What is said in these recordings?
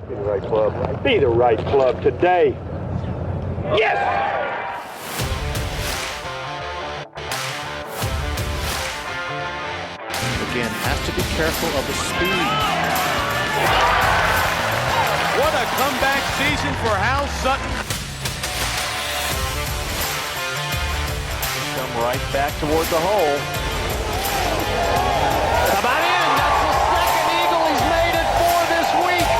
Be the right club. Be the right club today. Yes! Again, has to be careful of the speed. What a comeback season for Hal Sutton. Come right back toward the hole. How about in? That's the second eagle he's made it for this week.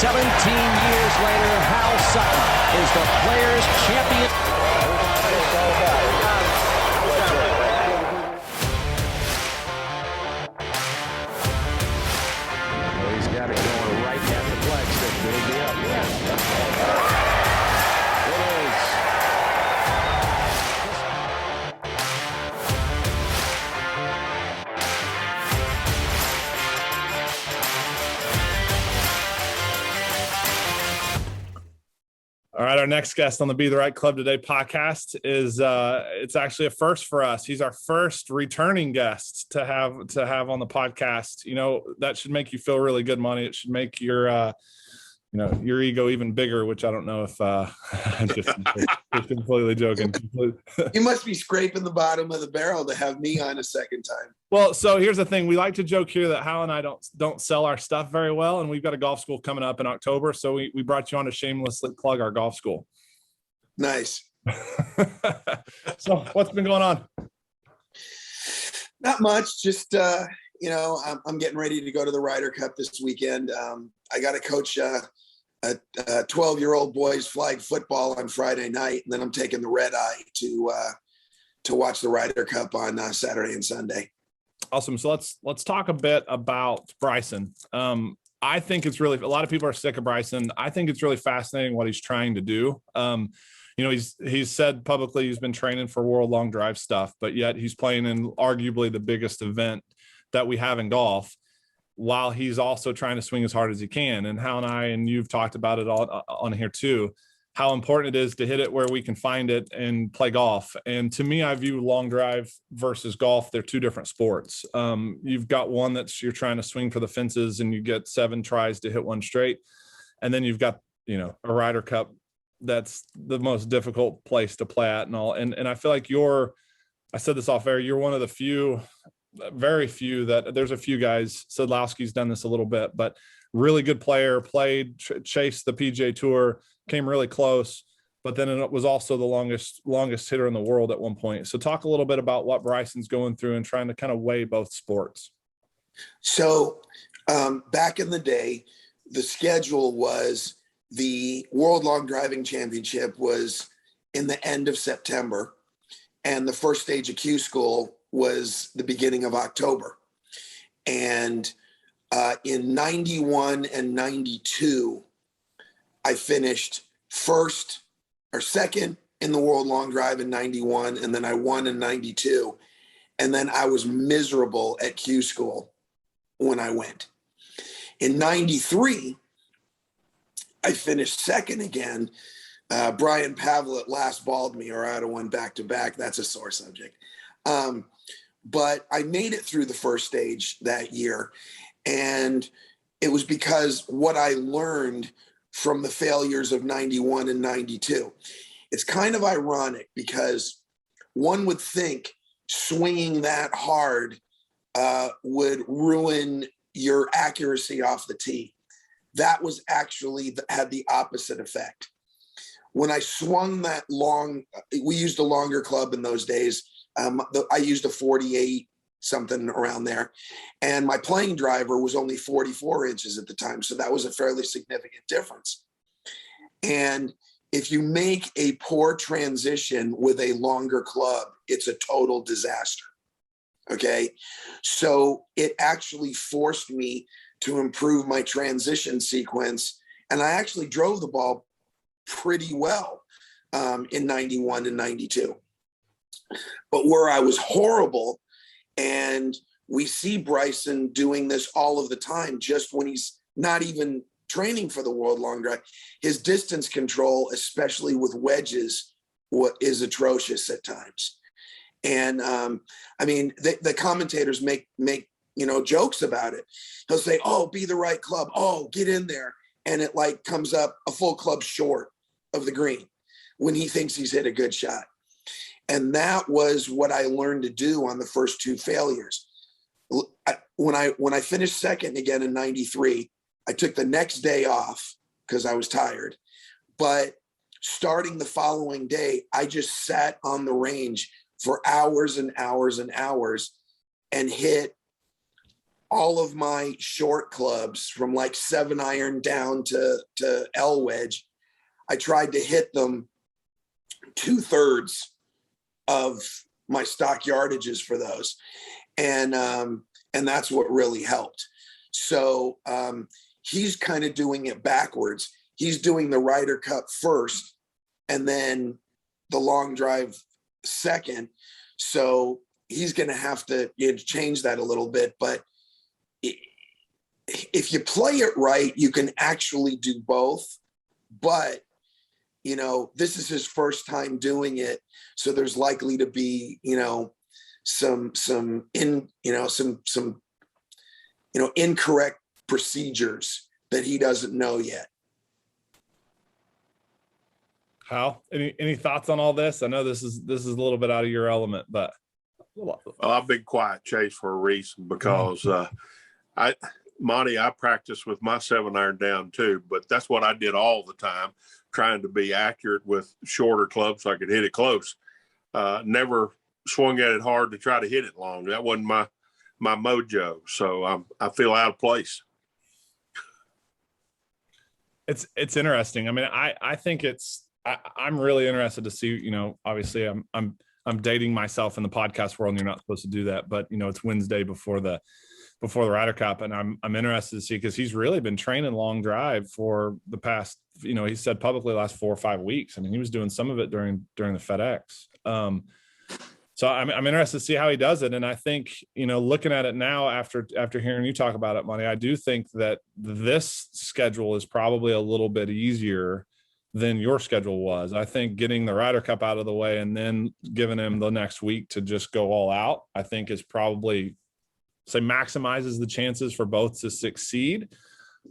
17 years later, Hal Sutton is the Players' Champion. He's got it going right at the flagstick. It'll be up. It is. All right, our next guest on the Be the Right Club Today podcast is it's actually a first for us. He's our first returning guest to have on the podcast. You know, that should make you feel really good, Monty. It should make your your ego even bigger, which I don't know if I'm just completely joking. You must be scraping the bottom of the barrel to have me on a second time. Well, so here's the thing. We like to joke here that Hal and I don't sell our stuff very well, and we've got a golf school coming up in October, so we brought you on to shamelessly plug our golf school. Nice. So what's been going on? Not much. Just I'm getting ready to go to the Ryder Cup this weekend. I got to coach a 12-year-old boys flag football on Friday night, and then I'm taking the red eye to watch the Ryder Cup on Saturday and Sunday. Awesome. So let's talk a bit about Bryson. I think it's really, a lot of people are sick of Bryson. I think it's really fascinating what he's trying to do. He's said publicly he's been training for World Long Drive stuff, but yet he's playing in arguably the biggest event that we have in golf, while he's also trying to swing as hard as he can. And Hal and I, and you've talked about it all on here too, how important it is to hit it where we can find it and play golf. And to me, I view long drive versus golf. They're two different sports. You've got one that's you're trying to swing for the fences and you get 7 tries to hit one straight. And then you've got, a Ryder Cup. That's the most difficult place to play at and all. And I feel like I said this off air, you're one of the very few that there's a few guys. Sadlowski's done this a little bit, but really good player, chased the PGA Tour, came really close, but then it was also the longest hitter in the world at one point. So talk a little bit about what Bryson's going through and trying to kind of weigh both sports. So back in the day, the schedule was the World Long Driving Championship was in the end of September, and the first stage of Q School was the beginning of October. And in 91 and 92, I finished first or second in the World Long Drive in 91, and then I won in 92. And then I was miserable at Q School when I went. In 93, I finished second again. Brian Pavlett last balled me, or I'd have won back-to-back. That's a sore subject. But I made it through the first stage that year. And it was because what I learned from the failures of 91 and 92. It's kind of ironic because one would think swinging that hard would ruin your accuracy off the tee. That was actually had the opposite effect. When I swung that long, we used a longer club in those days. I used a 48 something around there, and my playing driver was only 44 inches at the time. So that was a fairly significant difference. And if you make a poor transition with a longer club, it's a total disaster. Okay. So it actually forced me to improve my transition sequence. And I actually drove the ball pretty well in 91 and 92. But where I was horrible, and we see Bryson doing this all of the time, just when he's not even training for the World Long Drive, his distance control, especially with wedges, is atrocious at times. And I mean, the commentators make jokes about it. He'll say, oh, be the right club. Oh, get in there. And it like comes up a full club short of the green when he thinks he's hit a good shot. And that was what I learned to do on the first two failures. When I finished second again in 93, I took the next day off because I was tired. But starting the following day, I just sat on the range for hours and hours and hours and hit all of my short clubs from like 7-iron down to L wedge. I tried to hit them 2/3 of my stock yardages for those. And that's what really helped. So he's kind of doing it backwards. He's doing the Ryder Cup first and then the long drive second. So he's going to have to change that a little bit. But if you play it right, you can actually do both. But this is his first time doing it, so there's likely to be some incorrect procedures that he doesn't know yet. Hal, any thoughts on all this? I know this is a little bit out of your element, but well, I've been quiet, Chase, for a reason, because Monty, I practice with my 7-iron down too, but that's what I did all the time, trying to be accurate with shorter clubs so I could hit it close. Never swung at it hard to try to hit it long. That wasn't my mojo. So I feel out of place. It's interesting. I mean, I think I'm really interested to see, obviously I'm dating myself in the podcast world and you're not supposed to do that, but it's Wednesday before the Ryder Cup. And I'm interested to see, because he's really been training long drive for the past, he said publicly last 4 or 5 weeks. I mean, he was doing some of it during the FedEx. So I'm interested to see how he does it. And I think, looking at it now after hearing you talk about it, Monty, I do think that this schedule is probably a little bit easier than your schedule was. I think getting the Ryder Cup out of the way and then giving him the next week to just go all out, I think is probably, maximizes the chances for both to succeed.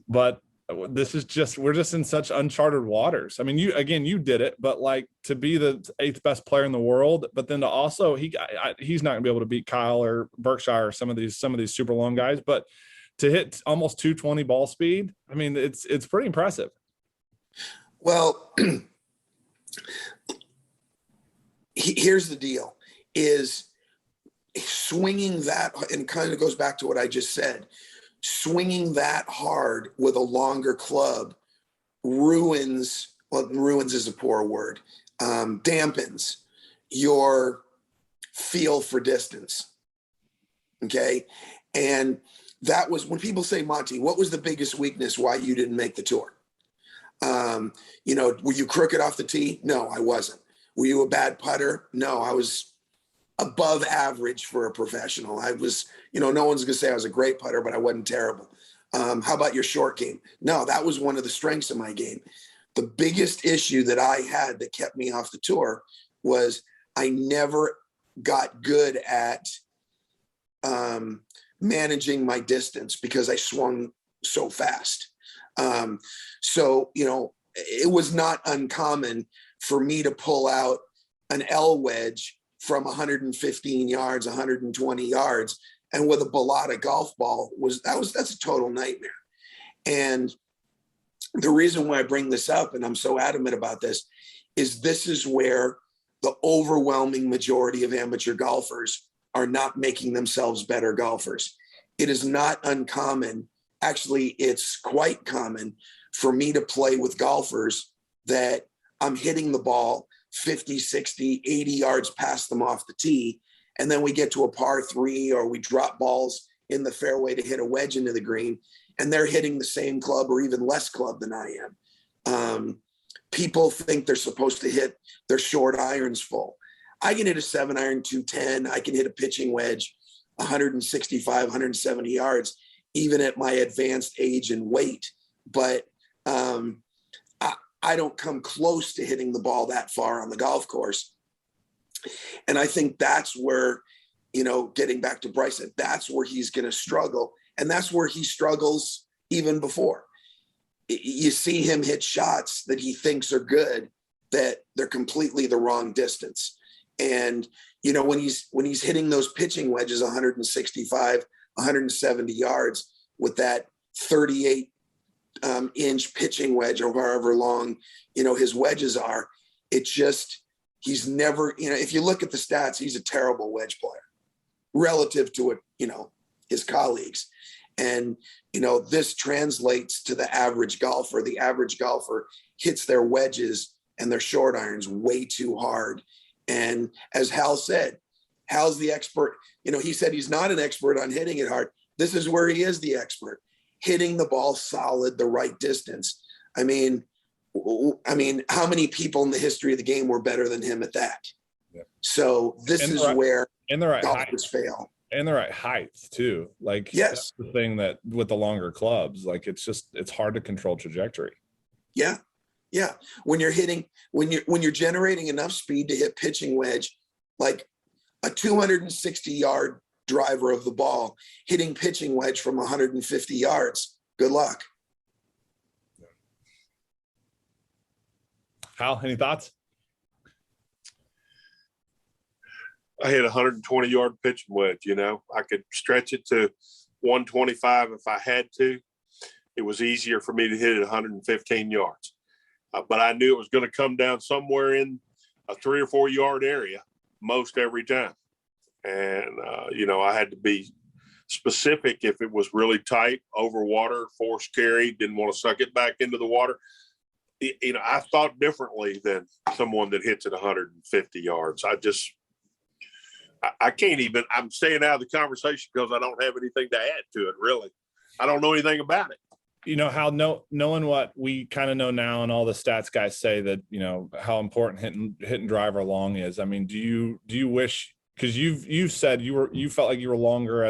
But we're just in such uncharted waters. I mean, you did it, but like to be the 8th best player in the world, but then to also, he's not gonna be able to beat Kyle or Berkshire or some of these super long guys, but to hit almost 220 ball speed, I mean, it's pretty impressive. Well, here's the deal, is swinging that, and kind of goes back to what I just said, swinging that hard with a longer club ruins is a poor word, dampens your feel for distance. Okay. And that was when people say, Monty, what was the biggest weakness why you didn't make the tour? Were you crooked off the tee? No, I wasn't. Were you a bad putter? No, I was above average for a professional. I was, no one's gonna say I was a great putter, but I wasn't terrible. How about your short game? No, that was one of the strengths of my game. The biggest issue that I had that kept me off the tour was I never got good at managing my distance because I swung so fast. So, it was not uncommon for me to pull out an L wedge from 115 yards, 120 yards, and with a Bellata golf ball that's a total nightmare. And the reason why I bring this up, and I'm so adamant about this is where the overwhelming majority of amateur golfers are not making themselves better golfers. It is not uncommon. Actually, it's quite common for me to play with golfers that I'm hitting the ball 50, 60, 80 yards past them off the tee. And then we get to a par 3 or we drop balls in the fairway to hit a wedge into the green, and they're hitting the same club or even less club than I am. People think they're supposed to hit their short irons full. I can hit a 7-iron 210. I can hit a pitching wedge 165, 170 yards, even at my advanced age and weight. But I don't come close to hitting the ball that far on the golf course. And I think that's where getting back to Bryson, that's where he's going to struggle. And that's where he struggles even before. You see him hit shots that he thinks are good, that they're completely the wrong distance. And, when he's hitting those pitching wedges, 165, 170 yards with that 38 inch pitching wedge or however long, his wedges are, he's never, if you look at the stats, he's a terrible wedge player relative to his colleagues. And, this translates to the average golfer. The average golfer hits their wedges and their short irons way too hard. And as Hal said, Hal's the expert. He said he's not an expert on hitting it hard. This is where he is the expert, hitting the ball solid, the right distance. I mean, how many people in the history of the game were better than him at that? Yeah. So this is where golfers fail. And the right height too. Like, yes, that's the thing that with the longer clubs, like it's hard to control trajectory. Yeah. Yeah. When you're generating enough speed to hit pitching wedge, like a 260 yard driver of the ball hitting pitching wedge from 150 yards, good luck. Hal, any thoughts? I hit a 120-yard pitching wedge. I could stretch it to 125 if I had to. It was easier for me to hit it 115 yards. But I knew it was going to come down somewhere in a 3 or 4 yard area most every time. And, I had to be specific if it was really tight, over water, forced carry, didn't want to suck it back into the water. I thought differently than someone that hits it 150 yards. I can't even, I'm staying out of the conversation because I don't have anything to add to it, really. I don't know anything about it. How knowing what we kind of know now and all the stats guys say that, how important hitting driver long is. I mean, do you wish, because you've said you felt like you were longer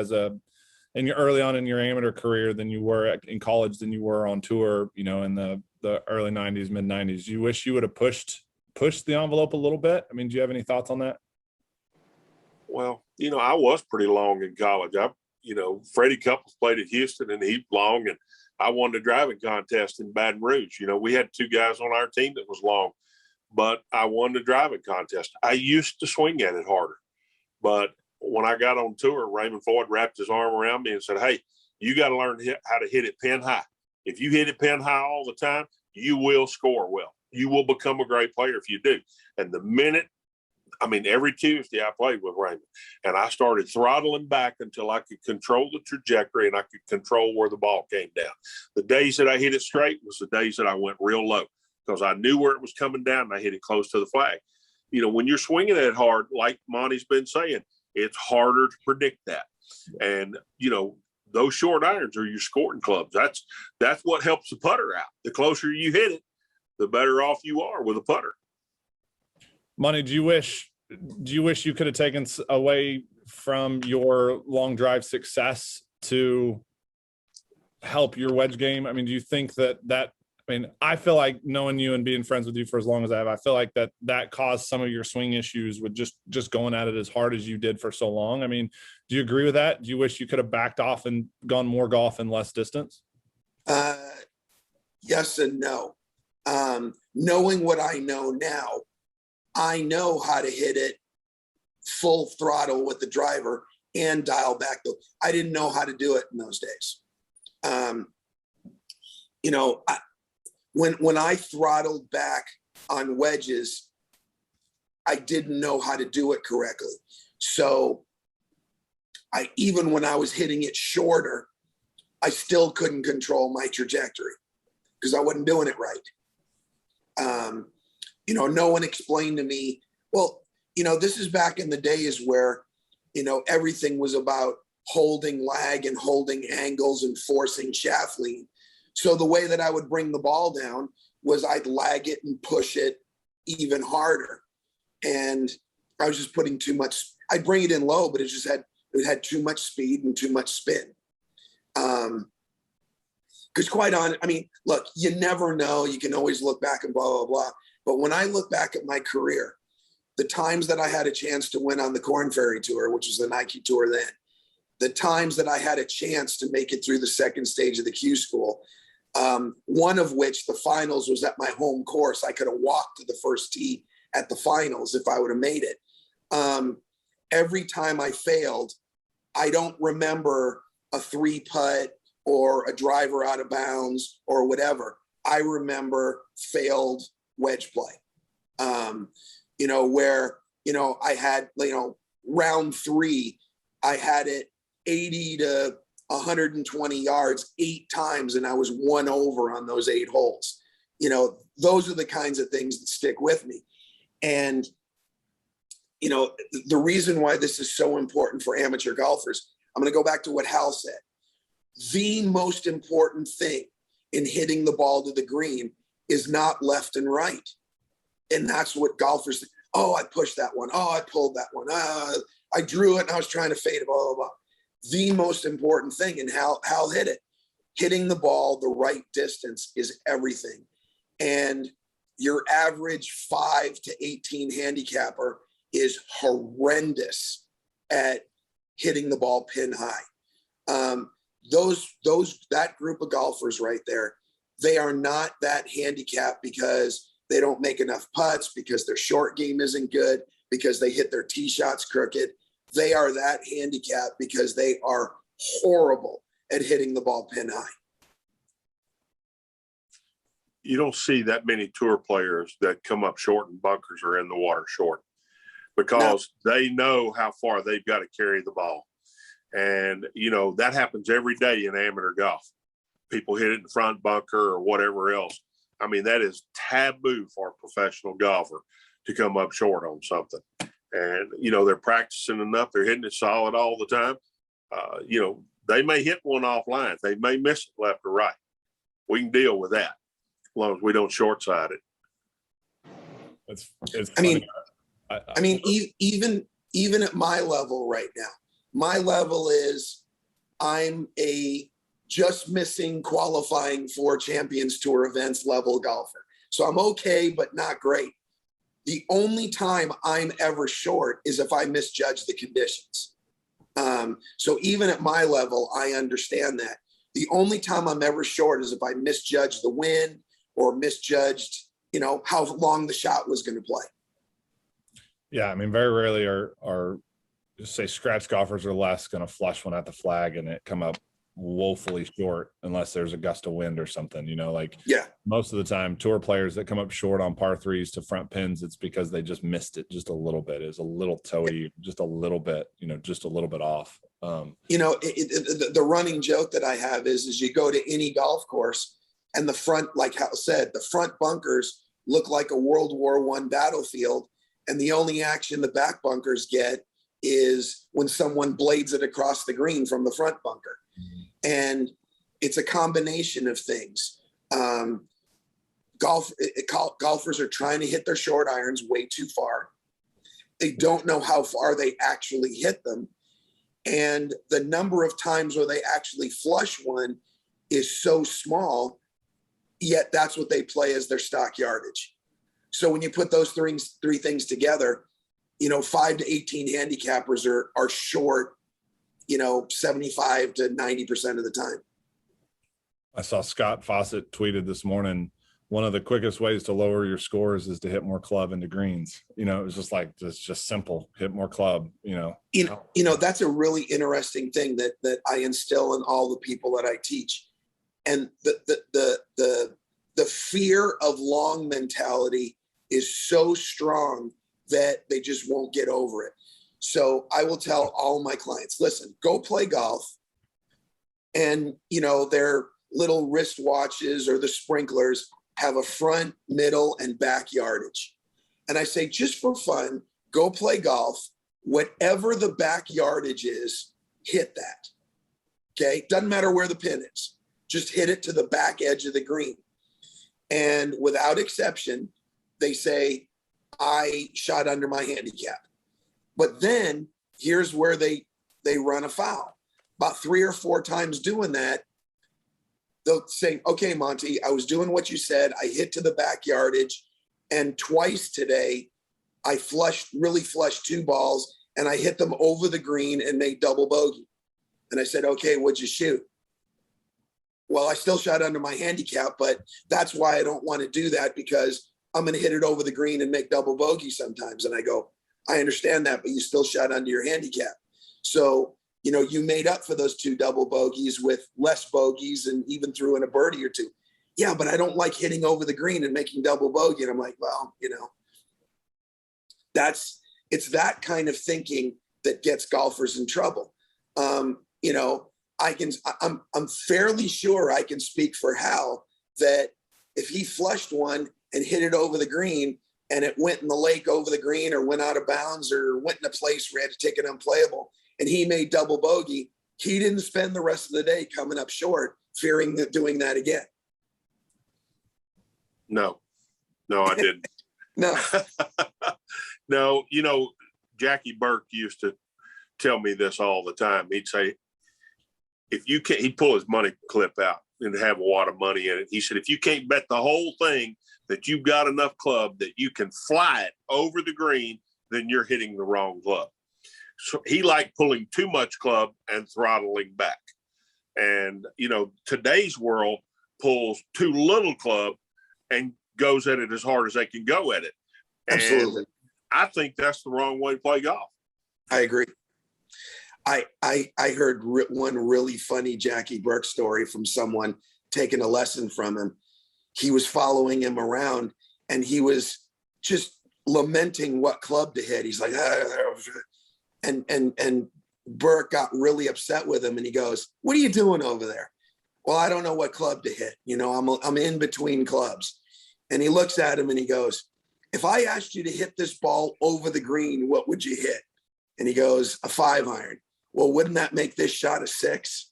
in your early on in your amateur career than you were in college, than you were on tour, in the early 90s, mid 90s. Do you wish you would have pushed the envelope a little bit? I mean, do you have any thoughts on that? Well, I was pretty long in college. Freddie Couples played at Houston and he's long, and I won the driving contest in Baton Rouge. We had 2 guys on our team that was long, but I won the driving contest. I used to swing at it harder, but when I got on tour, Raymond Floyd wrapped his arm around me and said, "Hey, you got to learn how to hit it pin high. If you hit it pin high all the time, you will score well. You will become a great player if you do." And every Tuesday I played with Raymond, and I started throttling back until I could control the trajectory and I could control where the ball came down. The days that I hit it straight was the days that I went real low because I knew where it was coming down and I hit it close to the flag. When you're swinging it hard, like Monty's been saying, it's harder to predict that. And, those short irons are your scoring clubs. That's what helps the putter out. The closer you hit it, the better off you are with a putter. Monty, do you wish you could have taken away from your long drive success to help your wedge game? I mean, do you think I feel like knowing you and being friends with you for as long as I have, I feel like that caused some of your swing issues with just going at it as hard as you did for so long. I mean, do you agree with that? Do you wish you could have backed off and gone more golf and less distance? Yes and no. Knowing what I know now, I know how to hit it full throttle with the driver and dial back. I didn't know how to do it in those days. When I throttled back on wedges, I didn't know how to do it correctly. So even when I was hitting it shorter, I still couldn't control my trajectory because I wasn't doing it right. No one explained to me, well, this is back in the days where, everything was about holding lag and holding angles and forcing shaft lean. So the way that I would bring the ball down was I'd lag it and push it even harder. And I was just putting too much, I'd bring it in low, but it had too much speed and too much spin. Because quite honest, look, you never know. You can always look back and blah, blah, blah. But when I look back at my career, the times that I had a chance to win on the Korn Ferry Tour, which was the Nike Tour then, the times that I had a chance to make it through the second stage of the Q School, one of which the finals was at my home course. I could have walked to the first tee at the finals if I would have made it. Every time I failed, I don't remember a 3-putt or a driver out of bounds or whatever. I remember failed wedge play. Where, I had, round 3, I had it 80 to 120 yards 8 times, and I was 1 over on those 8 holes. Those are the kinds of things that stick with me. And, the reason why this is so important for amateur golfers, I'm going to go back to what Hal said. The most important thing in hitting the ball to the green is not left and right. And that's what golfers think. Oh, I pushed that one. Oh, I pulled that one. I drew it and I was trying to fade it, blah, blah, blah. The most important thing, and Hal hit it. Hitting the ball the right distance is everything. And your average 5 to 18 handicapper is horrendous at hitting the ball pin high. That group of golfers right there, they are not that handicapped because they don't make enough putts, because their short game isn't good, because they hit their tee shots crooked. They are that handicapped because they are horrible at hitting the ball pin high. You don't see that many tour players that come up short in bunkers or in the water short, because they know how far they've got to carry the ball. And, that happens every day in amateur golf. People hit it in the front bunker or whatever else. I mean, that is taboo for a professional golfer to come up short on something. And, they're practicing enough. They're hitting it solid all the time. They may hit one offline. They may miss it left or right. We can deal with that as long as we don't short side it. Even at my level right now, my level is I'm a just missing qualifying for Champions Tour events level golfer. So I'm okay, but not great. The only time I'm ever short is if I misjudge the conditions. So even at my level, I understand that. The only time I'm ever short is if I misjudge the wind or misjudged, how long the shot was going to play. Yeah, I mean, very rarely are say scratch golfers or less going to flush one at the flag and it come up woefully short unless there's a gust of wind or something. Most of the time tour players that come up short on par 3s to front pins, it's because they just missed it just a little bit. It's a little toey, just a little bit, just a little bit off. The running joke that I have is you go to any golf course and the front, like Hal said, the front bunkers look like a World War I battlefield, and the only action the back bunkers get is when someone blades it across the green from the front bunker. And it's a combination of things. Golfers are trying to hit their short irons way too far. They don't know how far they actually hit them. And the number of times where they actually flush one is so small, yet that's what they play as their stock yardage. So when you put those three things together, 5 to 18 handicappers are short, 75 to 90% of the time. I saw Scott Fawcett tweeted this morning, one of the quickest ways to lower your scores is to hit more club into greens. It was just like, it's just simple, hit more club, That's a really interesting thing that I instill in all the people that I teach. And the fear of long mentality is so strong that they just won't get over it. So I will tell all my clients, listen, go play golf, and, their little wristwatches or the sprinklers have a front, middle, and back yardage. And I say, just for fun, go play golf. Whatever the back yardage is, hit that. Okay. Doesn't matter where the pin is. Just hit it to the back edge of the green. And without exception, they say, I shot under my handicap. But then here's where they run afoul. About 3 or 4 times doing that, they'll say, okay, Monte, I was doing what you said. I hit to the back yardage. And twice today, I really flushed 2 balls, and I hit them over the green and made double bogey. And I said, okay, what'd you shoot? Well, I still shot under my handicap, but that's why I don't want to do that, because I'm going to hit it over the green and make double bogey sometimes. And I go, I understand that, but you still shot under your handicap. So, you know, you made up for those 2 double bogeys with less bogeys and even threw in a birdie or 2. Yeah, but I don't like hitting over the green and making double bogey. And I'm like, well, you know, it's that kind of thinking that gets golfers in trouble. You know, I'm fairly sure I can speak for Hal that if he flushed one and hit it over the green and it went in the lake over the green or went out of bounds or went in a place where he had to take it unplayable and he made double bogey, he didn't spend the rest of the day coming up short, fearing that doing that again. No, I didn't. No. No, you know, Jackie Burke used to tell me this all the time. He'd say, if you can't, he'd pull his money clip out and have a lot of money in it. He said, if you can't bet the whole thing that you've got enough club that you can fly it over the green, then you're hitting the wrong club. So he liked pulling too much club and throttling back. And, you know, today's world pulls too little club and goes at it as hard as they can go at it. Absolutely. And I think that's the wrong way to play golf. I agree. I heard one really funny Jackie Burke story from someone taking a lesson from him. He was following him around and he was just lamenting what club to hit. He's like, and Burke got really upset with him and he goes, what are you doing over there? Well, I don't know what club to hit. You know, I'm in between clubs. And he looks at him and he goes, if I asked you to hit this ball over the green, what would you hit? And he goes, a 5-iron. Well, wouldn't that make this shot a 6?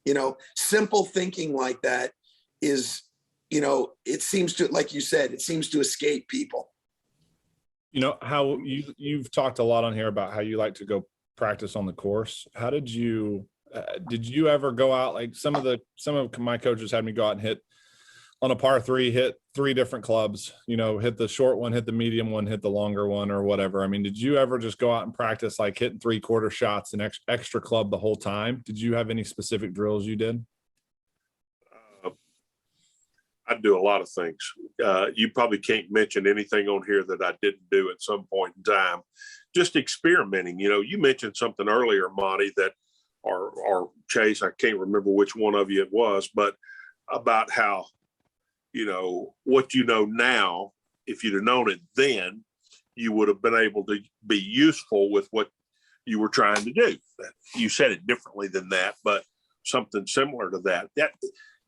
You know, simple thinking like that is, you know, it seems to, like you said, it seems to escape people. You know, how you've talked a lot on here about how you like to go practice on the course. How did you ever go out? Like some of my coaches had me go out and hit on a par 3, hit 3 different clubs, you know, hit the short one, hit the medium one, hit the longer one or whatever. I mean, did you ever just go out and practice like hitting 3/4 shots and extra club the whole time? Did you have any specific drills you did? I do a lot of things. You probably can't mention anything on here that I didn't do at some point in time. Just experimenting. You know, you mentioned something earlier, Monty, that or Chase, I can't remember which one of you it was, but about how, you know, what you know now, if you'd have known it then, you would have been able to be useful with what you were trying to do. You said it differently than that, but something similar to that. That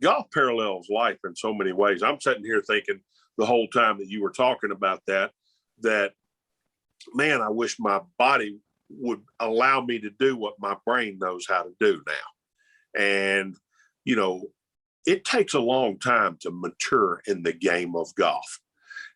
golf parallels life in so many ways. I'm sitting here thinking the whole time that you were talking about that, man, I wish my body would allow me to do what my brain knows how to do now. And, you know, it takes a long time to mature in the game of golf.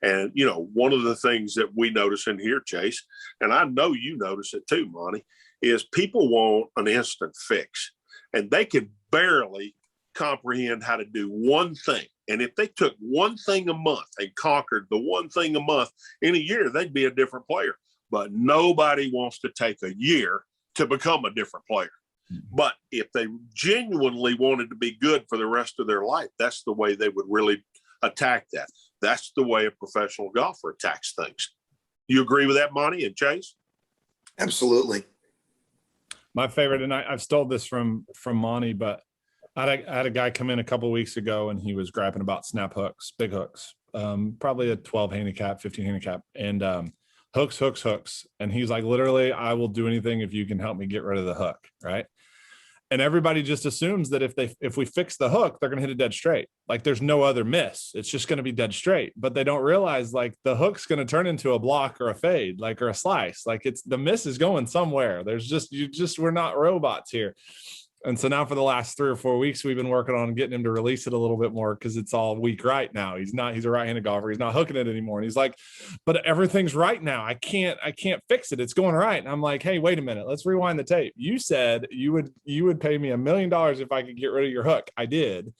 And, you know, one of the things that we notice in here, Chase, and I know you notice it too, Monty, is people want an instant fix. And they can barely comprehend how to do one thing. And if they took one thing a month and conquered the one thing a month in a year, they'd be a different player. But nobody wants to take a year to become a different player. But if they genuinely wanted to be good for the rest of their life, that's the way they would really attack that. That's the way a professional golfer attacks things. You agree with that, Monty and Chase? Absolutely. My favorite, and I've stole this from Monty, but I had a guy come in a couple of weeks ago and he was grabbing about snap hooks, big hooks, probably a 12 handicap, 15 handicap, and hooks. And he's like, literally, I will do anything if you can help me get rid of the hook, right? And everybody just assumes that if we fix the hook, they're going to hit it dead straight. Like there's no other miss. It's just going to be dead straight. But they don't realize like the hook's going to turn into a block or a fade, like, or a slice. Like the miss is going somewhere. We're not robots here. And so now for the last 3 or 4 weeks, we've been working on getting him to release it a little bit more because it's all weak right now. He's a right-handed golfer. He's not hooking it anymore. And he's like, but everything's right now. I can't fix it. It's going right. And I'm like, hey, wait a minute. Let's rewind the tape. You said you would pay me $1 million if I could get rid of your hook. I did.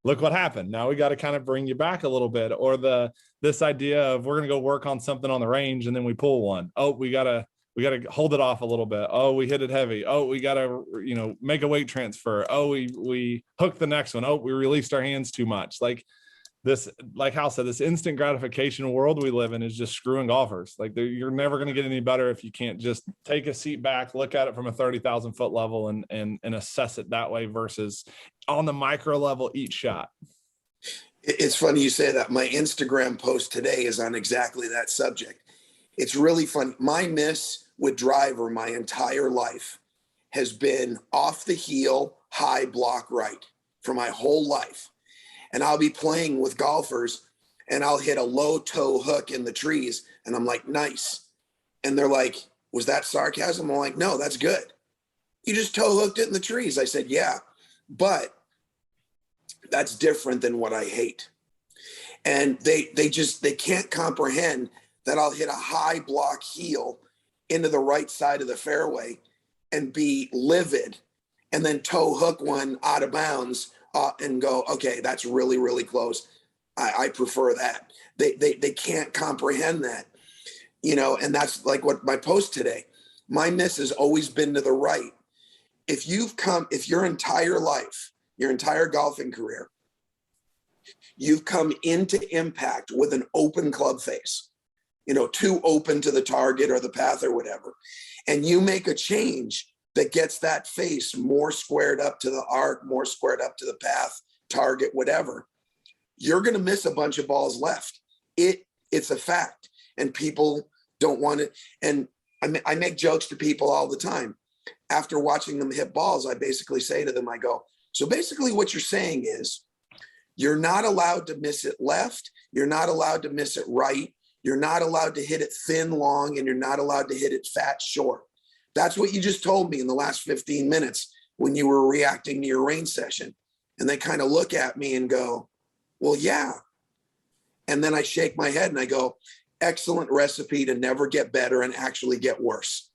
look what happened. Now we got to kind of bring you back a little bit. Or this idea of we're going to go work on something on the range and then we pull one. Oh, we got to hold it off a little bit. Oh, we hit it heavy. Oh, we got to, make a weight transfer. Oh, we hooked the next one. Oh, we released our hands too much. Like Hal said, this instant gratification world we live in is just screwing golfers. Like you're never going to get any better if you can't just take a seat back, look at it from a 30,000 foot level and assess it that way versus on the micro level, each shot. It's funny you say that. My Instagram post today is on exactly that subject. It's really fun. My miss with driver my entire life has been off the heel, high block right for my whole life. And I'll be playing with golfers and I'll hit a low toe hook in the trees. And I'm like, nice. And they're like, was that sarcasm? I'm like, no, that's good. You just toe hooked it in the trees. I said, yeah, but that's different than what I hate. And they can't comprehend that I'll hit a high block heel into the right side of the fairway and be livid and then toe hook one out of bounds and go, okay, that's really, really close. I prefer that. They can't comprehend that, and that's like what my post today, my miss has always been to the right. If your entire life, your entire golfing career, you've come into impact with an open club face, too open to the target or the path or whatever, and you make a change that gets that face more squared up to the arc, more squared up to the path, target, whatever, you're going to miss a bunch of balls left. It's a fact, and people don't want it. And I make jokes to people all the time. After watching them hit balls, I basically say to them, I go, so basically what you're saying is you're not allowed to miss it left. You're not allowed to miss it right. You're not allowed to hit it thin, long, and you're not allowed to hit it fat, short. That's what you just told me in the last 15 minutes when you were reacting to your range session. And they kind of look at me and go, well, yeah. And then I shake my head and I go, excellent recipe to never get better and actually get worse.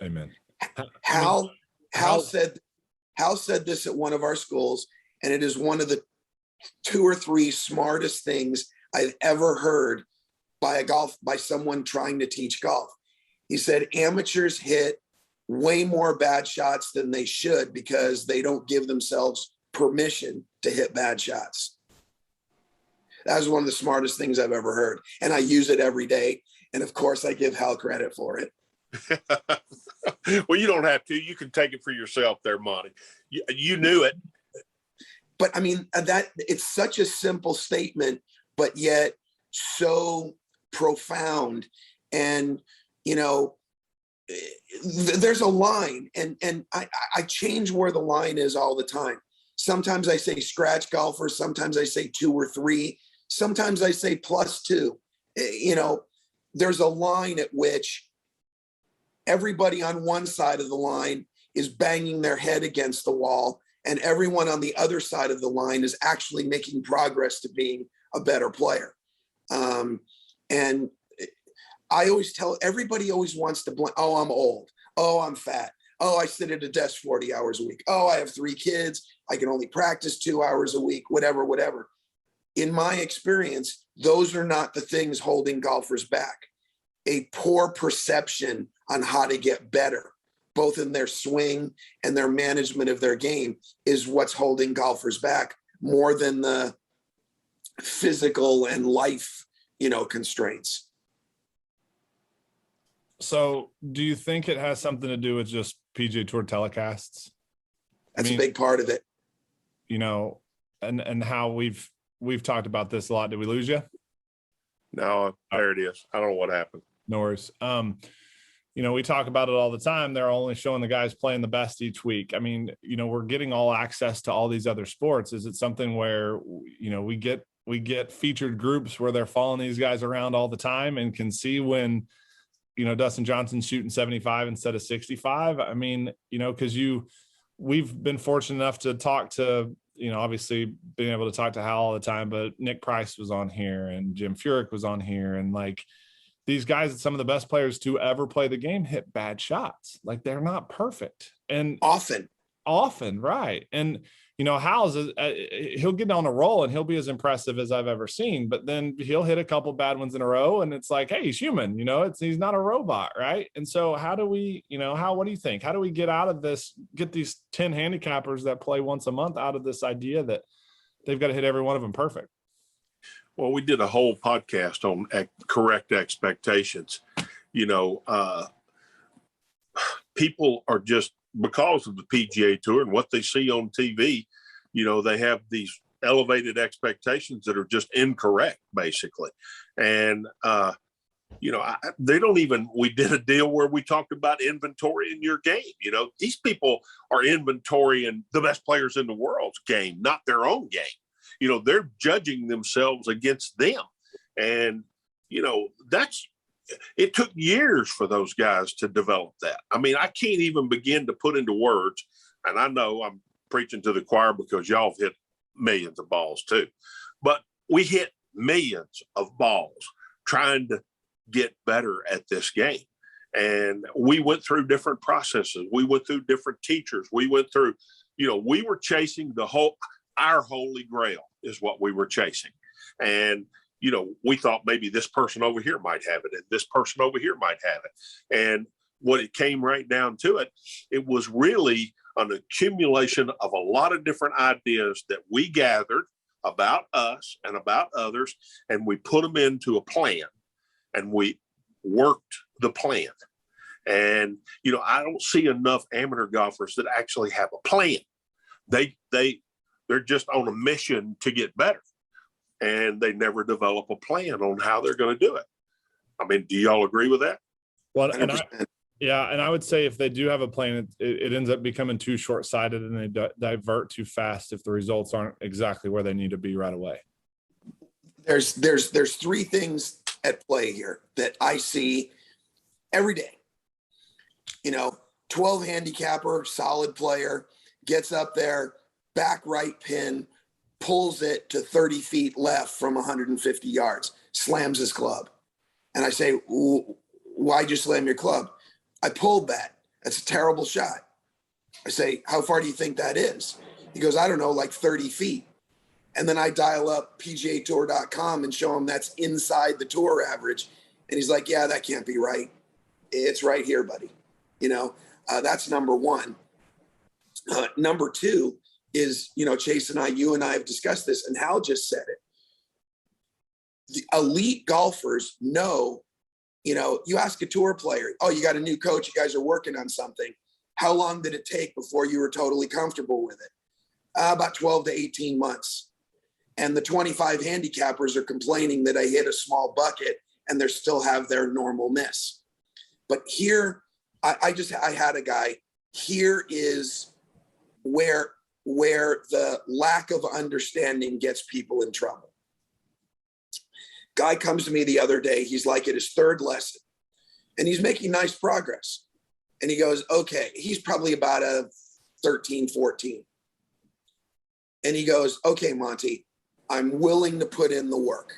Amen. Hal said this at one of our schools, and it is one of the 2 or 3 smartest things I've ever heard by someone trying to teach golf. He said amateurs hit way more bad shots than they should because they don't give themselves permission to hit bad shots. That was one of the smartest things I've ever heard. And I use it every day. And of course I give Hal credit for it. Well, you don't have to. You can take it for yourself there, Monty. You knew it. But I mean, that it's such a simple statement, but yet so profound. And, there's a line, and I change where the line is all the time. Sometimes I say scratch golfer. Sometimes I say 2 or 3. Sometimes I say +2. There's a line at which everybody on one side of the line is banging their head against the wall, and everyone on the other side of the line is actually making progress to being a better player. And I always tell everybody always wants to blame, oh, I'm old. Oh, I'm fat. Oh, I sit at a desk 40 hours a week. Oh, I have 3 kids. I can only practice 2 hours a week, whatever. In my experience, those are not the things holding golfers back. A poor perception on how to get better, both in their swing and their management of their game, is what's holding golfers back more than the physical and life, constraints. So do you think it has something to do with just PGA Tour telecasts? That's a big part of it. And how we've talked about this a lot. Did we lose you? No, there it is. I don't know what happened. No worries. We talk about it all the time. They're only showing the guys playing the best each week. I mean, we're getting all access to all these other sports. Is it something where, we get featured groups where they're following these guys around all the time and can see when, Dustin Johnson's shooting 75 instead of 65? I mean, because we've been fortunate enough to talk to, obviously being able to talk to Hal all the time, but Nick Price was on here and Jim Furyk was on here. And like these guys, some of the best players to ever play the game, hit bad shots. Like they're not perfect. And often. often, right? And Hal's he'll get on a roll and he'll be as impressive as I've ever seen, but then he'll hit a couple bad ones in a row, and it's like, hey, he's human, he's not a robot, right? And so how do we, Hal, what do you think? How do we get out of this, get these 10 handicappers that play once a month out of this idea that they've got to hit every one of them perfect? Well, we did a whole podcast on correct expectations. People are just, because of the PGA Tour and what they see on TV, they have these elevated expectations that are just incorrect, basically. And, they don't even, we did a deal where we talked about inventory in your game. These people are inventorying the best players in the world's game, not their own game. They're judging themselves against them. And, it took years for those guys to develop that. I mean, I can't even begin to put into words, and I know I'm preaching to the choir because y'all have hit millions of balls too, but we hit millions of balls trying to get better at this game. And we went through different processes. We went through different teachers. We went through, we were chasing our holy grail is what we were chasing. And we thought maybe this person over here might have it and this person over here might have it. And what it came right down to it was really an accumulation of a lot of different ideas that we gathered about us and about others, and we put them into a plan and we worked the plan. And, I don't see enough amateur golfers that actually have a plan. They're just on a mission to get better. And they never develop a plan on how they're going to do it. I mean, do y'all agree with that? Well, and I would say if they do have a plan, it ends up becoming too short-sighted, and they divert too fast if the results aren't exactly where they need to be right away. There's three things at play here that I see every day. 12 handicapper, solid player, gets up there, back right pin, pulls it to 30 feet left from 150 yards, slams his club. And I say, why'd you slam your club? I pulled that. That's a terrible shot. I say, how far do you think that is? He goes, I don't know, like 30 feet. And then I dial up PGAtour.com and show him that's inside the tour average. And he's like, yeah, that can't be right. It's right here, buddy. That's number one. Number two is, Chase and you and I have discussed this, and Hal just said it. The elite golfers know, you ask a tour player, oh, you got a new coach, you guys are working on something. How long did it take before you were totally comfortable with it? About 12 to 18 months. And the 25 handicappers are complaining that I hit a small bucket and they still have their normal miss. But here, I had a guy, here is where the lack of understanding gets people in trouble. Guy comes to me the other day, he's like at his third lesson, and he's making nice progress. And he goes, okay, he's probably about a 13, 14. And he goes, okay, Monte, I'm willing to put in the work.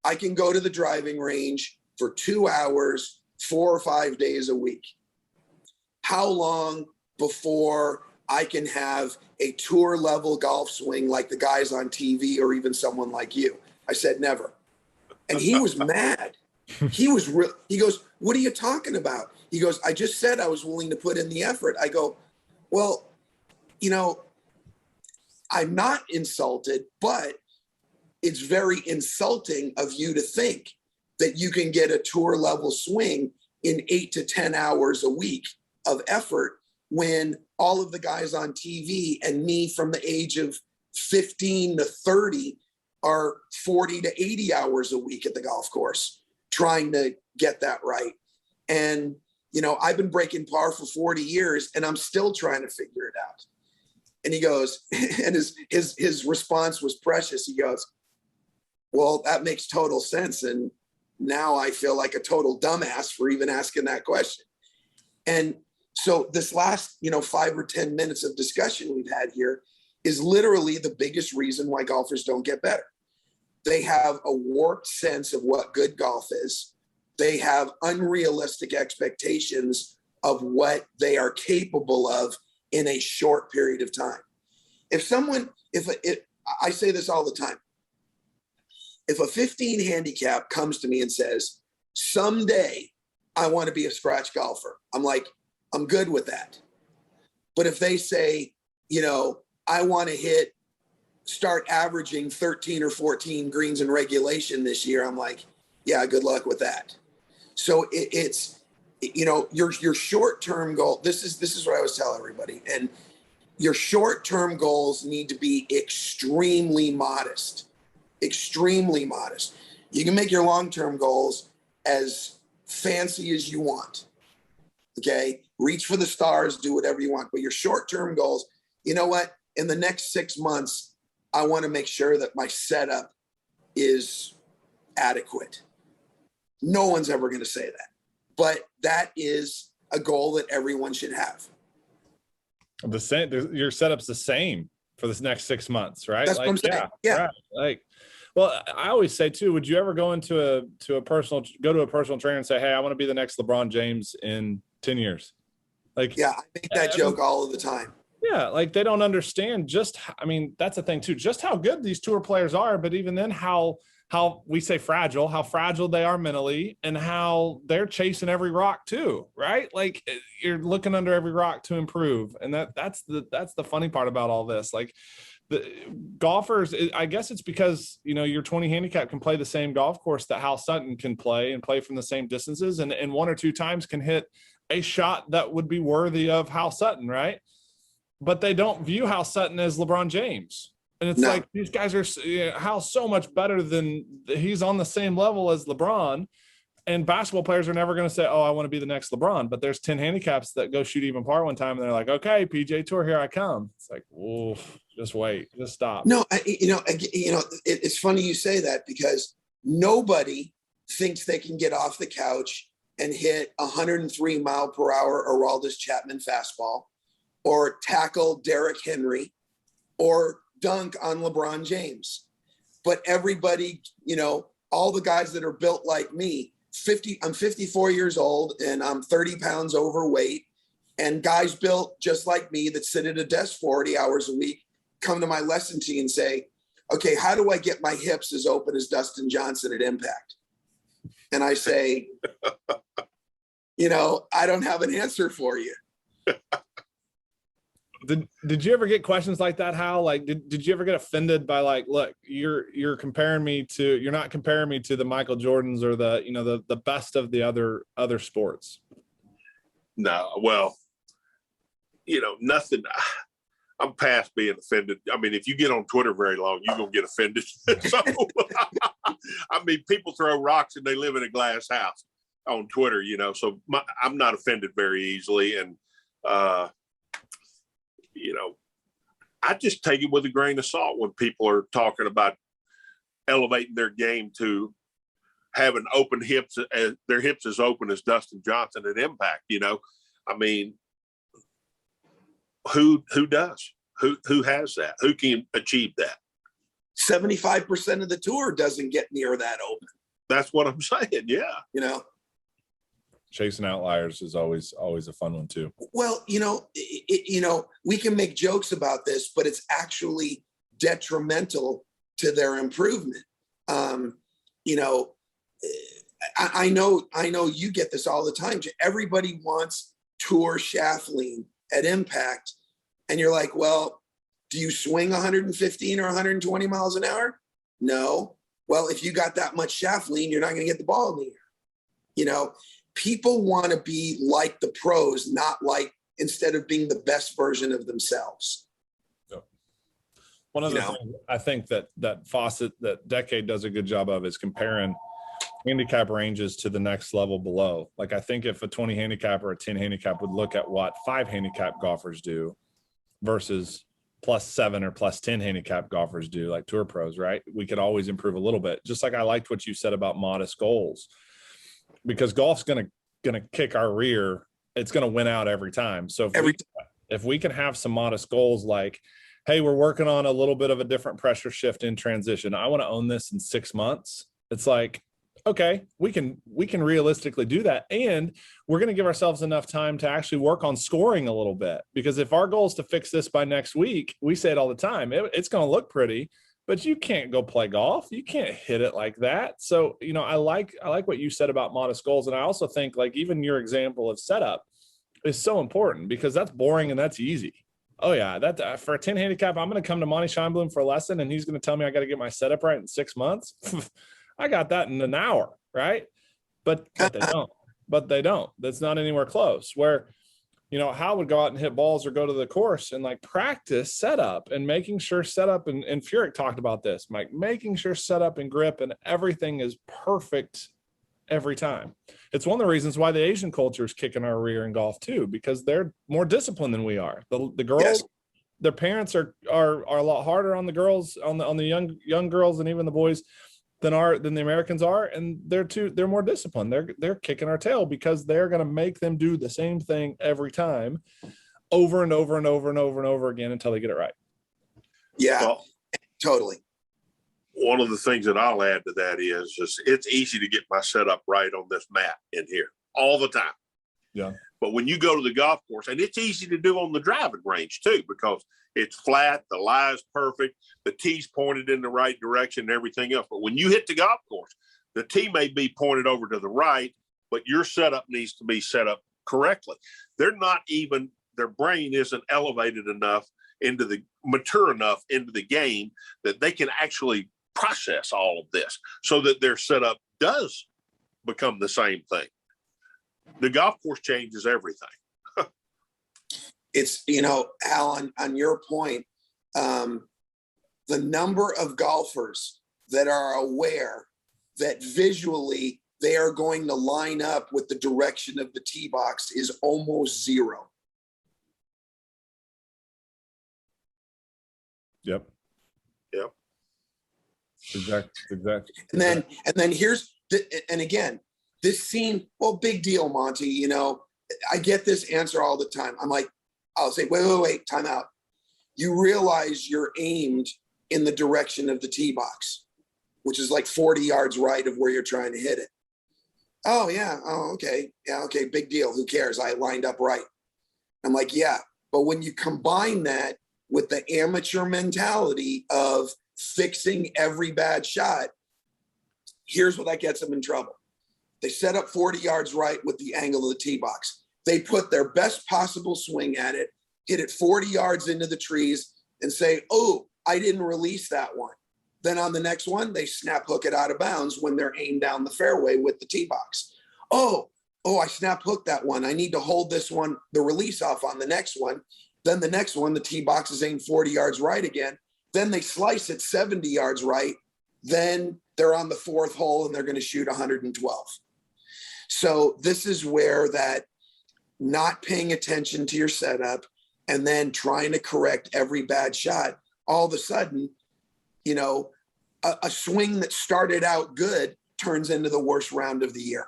I can go to the driving range for 2 hours, 4 or 5 days a week. How long before I can have a tour level golf swing like the guys on TV or even someone like you? I said, never. And he was mad. He was real. He goes, what are you talking about? He goes, I just said I was willing to put in the effort. I go, well, I'm not insulted, but it's very insulting of you to think that you can get a tour level swing in 8 to 10 hours a week of effort when all of the guys on TV and me from the age of 15 to 30 are 40 to 80 hours a week at the golf course trying to get that right. And, I've been breaking par for 40 years and I'm still trying to figure it out. And he goes, and his response was precious. He goes, well, that makes total sense. And now I feel like a total dumbass for even asking that question. And so this last, 5 or 10 minutes of discussion we've had here is literally the biggest reason why golfers don't get better. They have a warped sense of what good golf is. They have unrealistic expectations of what they are capable of in a short period of time. If I say this all the time, if a 15 handicap comes to me and says, someday I want to be a scratch golfer, I'm like, I'm good with that. But if they say, I want to start averaging 13 or 14 greens in regulation this year, I'm like, yeah, good luck with that. So it's your short-term goal. This is what I always tell everybody. And your short-term goals need to be extremely modest. Extremely modest. You can make your long-term goals as fancy as you want. Okay? Reach for the stars, do whatever you want. But your short-term goals, you know what? In the next 6 months, I want to make sure that my setup is adequate. No one's ever going to say that. But that is a goal that everyone should have. The same, your setup's the same for this next 6 months, right? That's what I'm saying. Yeah. Right. Well, I always say too, would you ever go to a personal trainer and say, hey, I want to be the next LeBron James in 10 years? Like, yeah, I make that joke all of the time. Yeah. Like they don't understand that's the thing too, just how good these tour players are, but even then how we say fragile, how fragile they are mentally and how they're chasing every rock too, right? Like you're looking under every rock to improve. And that's the funny part about all this. Like the golfers, I guess it's because, your 20 handicap can play the same golf course that Hal Sutton can play and play from the same distances. And one or two times can hit a shot that would be worthy of Hal Sutton, right? But they don't view Hal Sutton as LeBron James. And it's like these guys are Hal's so much better than he's on the same level as LeBron. And basketball players are never going to say, oh, I want to be the next LeBron. But there's 10 handicaps that go shoot even par one time. And they're like, okay, PJ Tour, here I come. It's like, oof, just wait, just stop. No, it's funny you say that because nobody thinks they can get off the couch and hit 103 mile per hour Aroldis Chapman fastball or tackle Derrick Henry or dunk on LeBron James. But everybody, all the guys that are built like me, I'm 54 years old and I'm 30 pounds overweight, and guys built just like me that sit at a desk 40 hours a week come to my lesson tee and say, okay, how do I get my hips as open as Dustin Johnson at Impact? And I say, I don't have an answer for you. Did you ever get questions like that, Hal? Like, did you ever get offended by like, look, you're not comparing me to the Michael Jordans or the best of the other sports? No, well, nothing. I'm past being offended. I mean, if you get on Twitter very long, you're gonna get offended. So, people throw rocks and they live in a glass house on Twitter, So I'm not offended very easily, and I just take it with a grain of salt when people are talking about elevating their game to having open hips, their hips as open as Dustin Johnson at Impact. Who does? Who has that? Who can achieve that? 75% of the tour doesn't get near that open. That's what I'm saying. Yeah. Chasing outliers is always a fun one too. Well, we can make jokes about this, but it's actually detrimental to their improvement. I know you get this all the time. Everybody wants tour shaft lean at Impact. And you're like, well, do you swing 115 or 120 miles an hour? No. Well, if you got that much shaft lean, you're not going to get the ball in the air. People want to be like the pros, instead of being the best version of themselves. One of the things I think that Fawcett, that Decade does a good job of is comparing handicap ranges to the next level below. Like I think if a 20 handicap or a 10 handicap would look at what 5 handicap golfers do versus +7 or +10 handicap golfers do, like tour pros, right? We could always improve a little bit. Just like I liked what you said about modest goals. Because golf's gonna kick our rear, it's gonna win out every time. So if we can have some modest goals, like, hey, we're working on a little bit of a different pressure shift in transition. I want to own this in 6 months. It's like, okay, we can realistically do that. And we're going to give ourselves enough time to actually work on scoring a little bit, because if our goal is to fix this by next week, we say it all the time, it's going to look pretty, but you can't go play golf. You can't hit it like that. So, I like what you said about modest goals. And I also think, like, even your example of setup is so important, because that's boring and that's easy. Oh yeah, that for a 10 handicap, I'm going to come to Monte Scheinblum for a lesson, and he's going to tell me I got to get my setup right in 6 months. I got that in an hour, right? But they don't. That's not anywhere close. Where, Hal would go out and hit balls or go to the course and like practice setup and making sure setup, and Furyk talked about this, Mike, making sure setup and grip and everything is perfect every time. It's one of the reasons why the Asian culture is kicking our rear in golf too, because they're more disciplined than we are. The girls, yes, their parents are a lot harder on the girls, on the young girls, and even the boys than the Americans are, and they're more disciplined. They're kicking our tail because they're going to make them do the same thing every time, over and over and over and over and over again until they get it right. Yeah, well, totally. One of the things that I'll add to that is it's easy to get my setup right on this mat in here all the time. Yeah. But when you go to the golf course, and it's easy to do on the driving range too, because it's flat, the lie is perfect, the tee's pointed in the right direction and everything else. But when you hit the golf course, the tee may be pointed over to the right, but your setup needs to be set up correctly. Their brain isn't elevated enough mature enough into the game that they can actually process all of this so that their setup does become the same thing. The golf course changes everything. It's, Al, on your point, the number of golfers that are aware that visually they are going to line up with the direction of the tee box is almost zero. Yep. Exactly. And then here's and again, this scene, well, big deal, Monty. I get this answer all the time. I'm like, I'll say, wait, time out. You realize you're aimed in the direction of the tee box, which is like 40 yards right of where you're trying to hit it. Oh, yeah. Oh, okay. Yeah, okay. Big deal. Who cares? I lined up right. I'm like, yeah. But when you combine that with the amateur mentality of fixing every bad shot, here's what that gets them in trouble. They set up 40 yards right with the angle of the tee box. They put their best possible swing at it, hit it 40 yards into the trees, and say, oh, I didn't release that one. Then on the next one, they snap hook it out of bounds when they're aimed down the fairway with the tee box. Oh, I snap hooked that one. I need to hold this one, the release off on the next one. Then the next one, the tee box is aimed 40 yards right again. Then they slice it 70 yards right. Then they're on the fourth hole and they're going to shoot 112. So this is where that not paying attention to your setup and then trying to correct every bad shot, all of a sudden, a swing that started out good turns into the worst round of the year.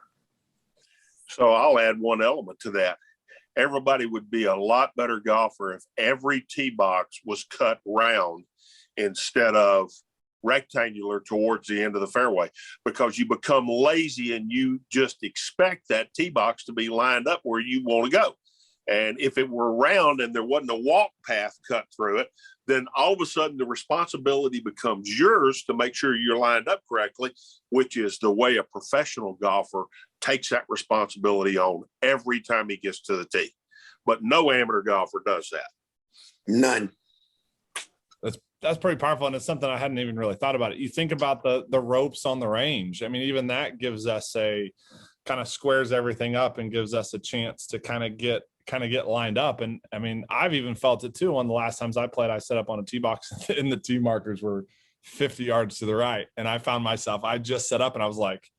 So I'll add one element to that. Everybody would be a lot better golfer if every tee box was cut round instead of rectangular towards the end of the fairway, because you become lazy and you just expect that tee box to be lined up where you want to go. And if it were round and there wasn't a walk path cut through it, then all of a sudden the responsibility becomes yours to make sure you're lined up correctly, which is the way a professional golfer takes that responsibility on every time he gets to the tee. But no amateur golfer does that. None. That's pretty powerful, and it's something I hadn't even really thought about. You think about the ropes on the range. I mean, even that gives us kind of squares everything up and gives us a chance to kind of get lined up. And I mean, I've even felt it too. One of the last times I played, I set up on a tee box and the tee markers were 50 yards to the right, and I found myself, I just set up and I was like,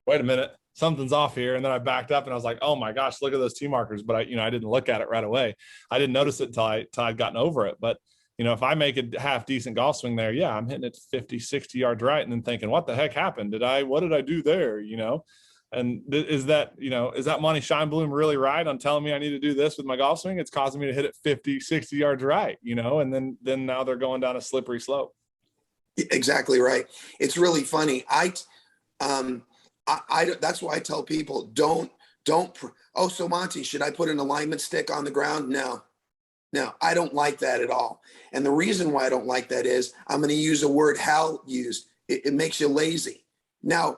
wait a minute, something's off here. And then I backed up and I was like, oh my gosh, look at those tee markers. But I didn't look at it right away. I didn't notice it until I'd gotten over it. But if I make a half decent golf swing there, yeah, I'm hitting it 50, 60 yards right. And then thinking, what the heck happened? What did I do there? And is that Monte Scheinblum really right on telling me I need to do this with my golf swing? It's causing me to hit it 50, 60 yards right, and then now they're going down a slippery slope. Exactly right. It's really funny. that's why I tell people oh, so Monty, should I put an alignment stick on the ground? No, I don't like that at all. And the reason why I don't like that is I'm going to use a word Hal used. It makes you lazy. Now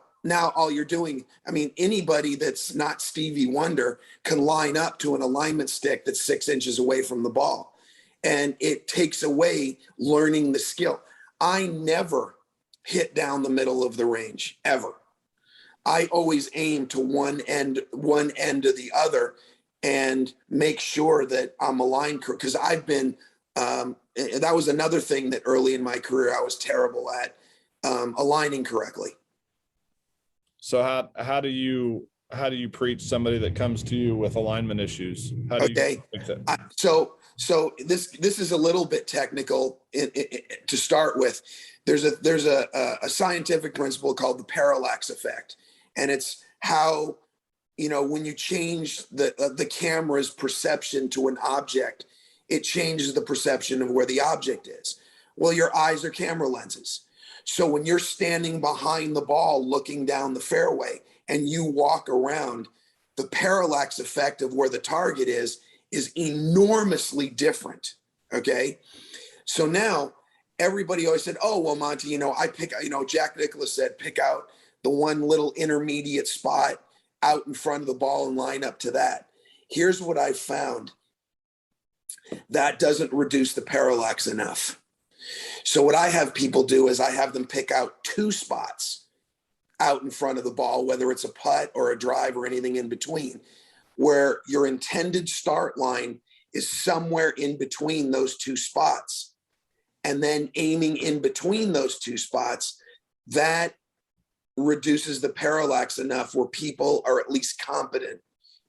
all you're doing, I mean, anybody that's not Stevie Wonder can line up to an alignment stick that's 6 inches away from the ball. And it takes away learning the skill. I never hit down the middle of the range, ever. I always aim to one end of the other and make sure that I'm aligned, because I've been, that was another thing that early in my career I was terrible at, aligning correctly. So how do you preach somebody that comes to you with alignment issues? How do you fix it? So this is a little bit technical to start with. There's a scientific principle called the parallax effect, and it's how, when you change the camera's perception to an object, it changes the perception of where the object is. Well, your eyes are camera lenses. So when you're standing behind the ball looking down the fairway and you walk around, the parallax effect of where the target is enormously different. Okay. So now everybody always said, oh, well, Monty, Jack Nicklaus said, pick out the one little intermediate spot out in front of the ball and line up to that. Here's what I found. That doesn't reduce the parallax enough. So what I have people do is I have them pick out 2 spots out in front of the ball, whether it's a putt or a drive or anything in between, where your intended start line is somewhere in between those 2 spots. And then aiming in between those 2 spots, that reduces the parallax enough where people are at least competent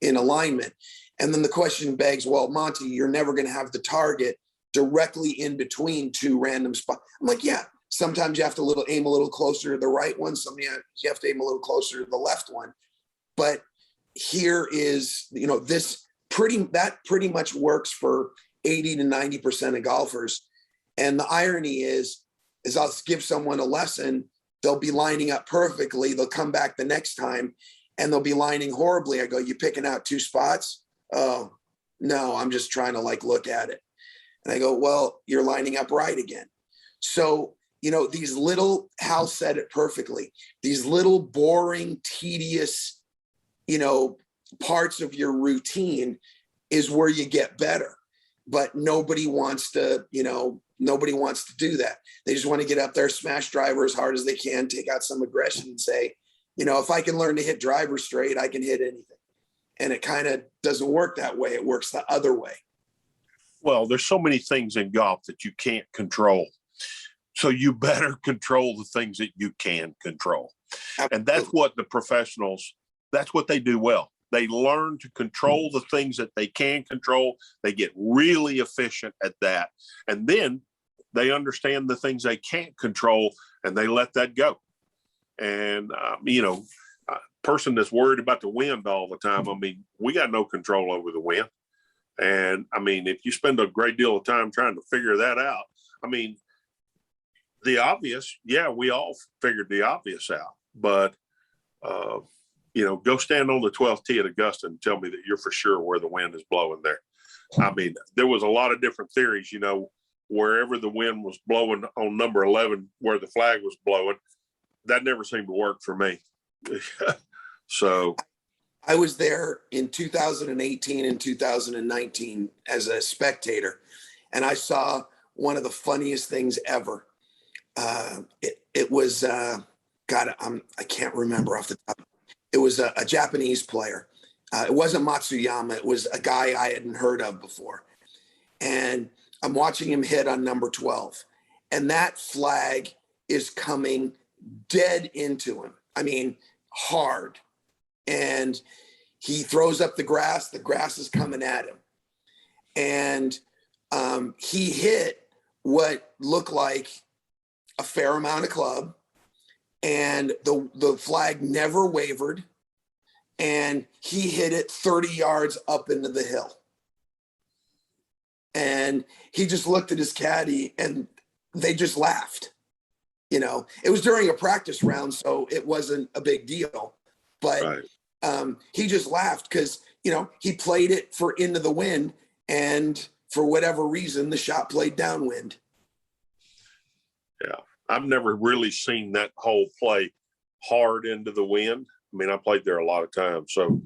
in alignment. And then the question begs, well, Monty, you're never going to have the target directly in between 2 random spots. I'm like, yeah, sometimes you have to aim a little closer to the right one. Sometimes you have to aim a little closer to the left one. But here is, that pretty much works for 80 to 90% of golfers. And the irony is I'll give someone a lesson. They'll be lining up perfectly. They'll come back the next time and they'll be lining horribly. I go, you picking out 2 spots? Oh, no, I'm just trying to look at it. And I go, well, you're lining up right again. So, these little, Hal said it perfectly, these little boring, tedious, parts of your routine is where you get better. But nobody wants to do that. They just want to get up there, smash driver as hard as they can, take out some aggression and say, if I can learn to hit driver straight, I can hit anything. And it kind of doesn't work that way. It works the other way. Well, there's so many things in golf that you can't control. So you better control the things that you can control. Absolutely. And that's what the professionals, that's what they do well. They learn to control the things that they can control. They get really efficient at that. And then they understand the things they can't control and they let that go. And, a person that's worried about the wind all the time, we got no control over the wind. And if you spend a great deal of time trying to figure that out, the obvious, yeah, we all figured the obvious out, but, go stand on the 12th tee at Augusta and tell me that you're for sure where the wind is blowing there. There was a lot of different theories, wherever the wind was blowing on number 11, where the flag was blowing, that never seemed to work for me. So I was there in 2018 and 2019 as a spectator, and I saw one of the funniest things ever. It was, I can't remember off the top. It was a Japanese player. It wasn't Matsuyama. It was a guy I hadn't heard of before. And I'm watching him hit on number 12. And that flag is coming dead into him. Hard. And he throws up the grass is coming at him. And he hit what looked like a fair amount of club, and the flag never wavered, and he hit it 30 yards up into the hill. And he just looked at his caddy and they just laughed. It was during a practice round, so it wasn't a big deal. But he just laughed because, he played it for into the wind, and for whatever reason, the shot played downwind. Yeah. I've never really seen that hole play hard into the wind. I mean, I played there a lot of times. So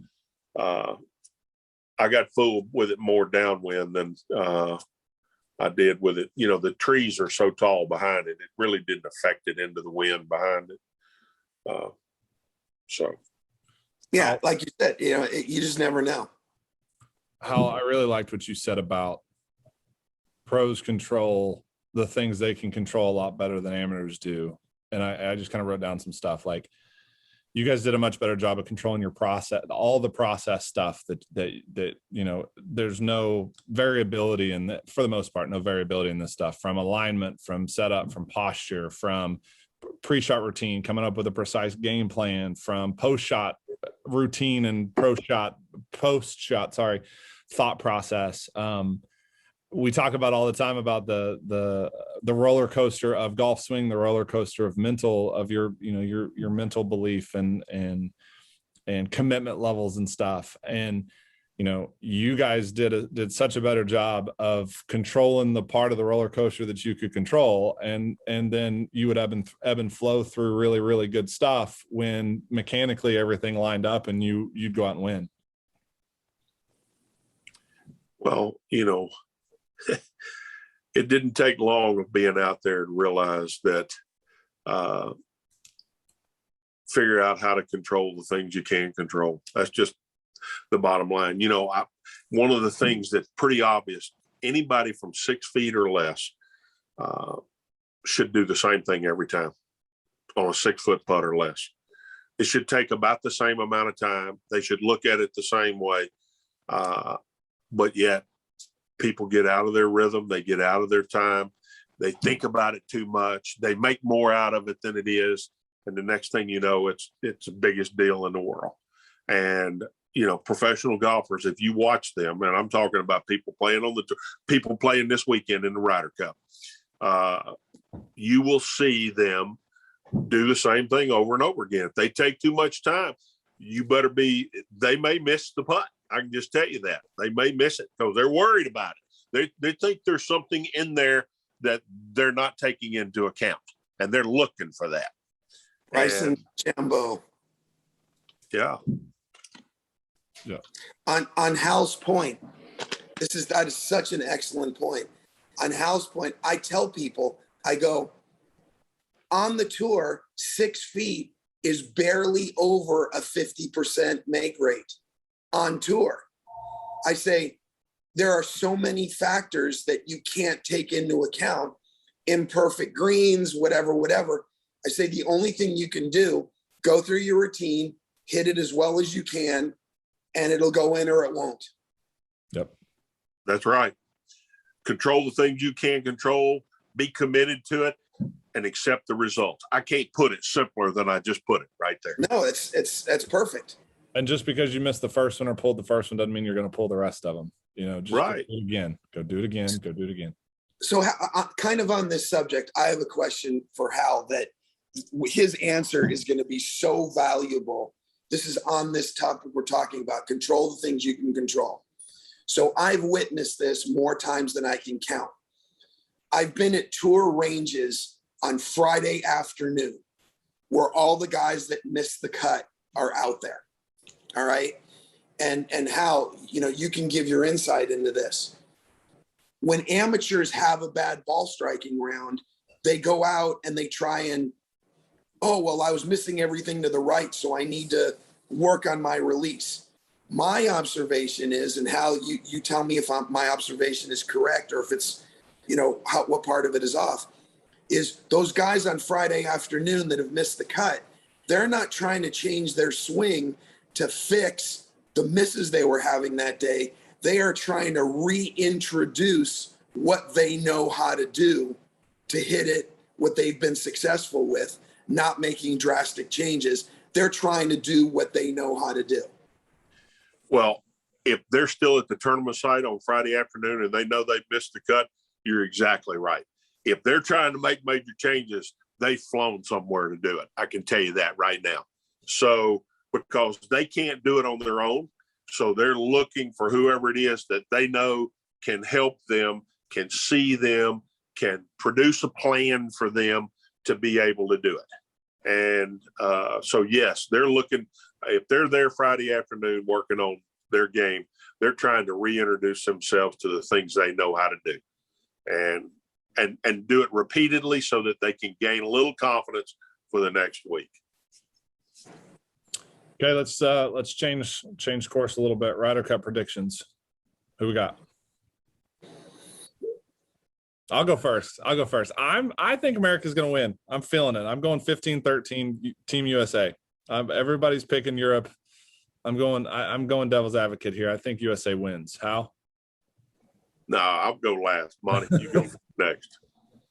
I got fooled with it more downwind than I did with it. The trees are so tall behind it, it really didn't affect it into the wind behind it. Yeah, like you said, you just never know. Hal, I really liked what you said about pros control the things they can control a lot better than amateurs do. And I just kind of wrote down some stuff like, you guys did a much better job of controlling your process, all the process stuff that there's no variability in that, for the most part, no variability in this stuff, from alignment, from setup, from posture, from pre-shot routine, coming up with a precise game plan, from post-shot routine and post-shot thought process. We talk about all the time about the roller coaster of golf swing, the roller coaster of your mental belief and commitment levels and stuff. And, you guys did such a better job of controlling the part of the roller coaster that you could control. And then you would ebb and flow through really, really good stuff when mechanically everything lined up and you'd go out and win. Well, it didn't take long of being out there to realize that, figure out how to control the things you can control. That's just the bottom line. One of the things that's pretty obvious, anybody from 6 feet or less should do the same thing every time on a 6-foot putt or less. It should take about the same amount of time. They should look at it the same way. But yet people get out of their rhythm. They get out of their time. They think about it too much. They make more out of it than it is. And the next thing you know, it's the biggest deal in the world. And, professional golfers, if you watch them, and I'm talking about people playing people playing this weekend in the Ryder Cup, you will see them do the same thing over and over again. If they take too much time, they may miss the putt. I can just tell you that. They may miss it because they're worried about it. They think there's something in there that they're not taking into account, and they're looking for that. Bryson Chambo. Yeah. Yeah. On Hal's point, that is such an excellent point. On Hal's point, I tell people, I go, on the tour, 6 feet is barely over a 50% make rate on tour. I say there are so many factors that you can't take into account, imperfect greens, whatever. I say the only thing you can do, go through your routine, hit it as well as you can, and it'll go in or it won't. Yep. That's right. Control the things you can control, be committed to it, and accept the results. I can't put it simpler than I just put it right there. No, that's perfect. And just because you missed the first one or pulled the first one doesn't mean you're going to pull the rest of them. Just right. Go do it again. So kind of on this subject, I have a question for Hal that his answer is going to be so valuable. This is on this topic we're talking about, control the things you can control. So I've witnessed this more times than I can count. I've been at tour ranges on Friday afternoon where all the guys that missed the cut are out there. All right. And Hal, you can give your insight into this. When amateurs have a bad ball striking round, they go out and they try and, I was missing everything to the right, so I need to work on my release. My observation is, and Hal, you tell me if my observation is correct or if it's, what part of it is off, is those guys on Friday afternoon that have missed the cut, they're not trying to change their swing to fix the misses they were having that day. They are trying to reintroduce what they know how to do to hit it, what they've been successful with, not making drastic changes. They're trying to do what they know how to do. Well, if they're still at the tournament site on Friday afternoon and they know they've missed the cut, you're exactly right. If they're trying to make major changes, they've flown somewhere to do it. I can tell you that right now. So because they can't do it on their own. So they're looking for whoever it is that they know can help them, can see them, can produce a plan for them to be able to do it. And so, yes, they're looking, if they're there Friday afternoon working on their game, they're trying to reintroduce themselves to the things they know how to do and do it repeatedly so that they can gain a little confidence for the next week. Okay, let's change course a little bit. Ryder Cup predictions. Who we got? I'll go first. I think America's going to win. I'm feeling it. I'm going 15-13 Team USA. Everybody's picking Europe. I'm going devil's advocate here. I think USA wins. Hal? No, I'll go last. Monty, you go next.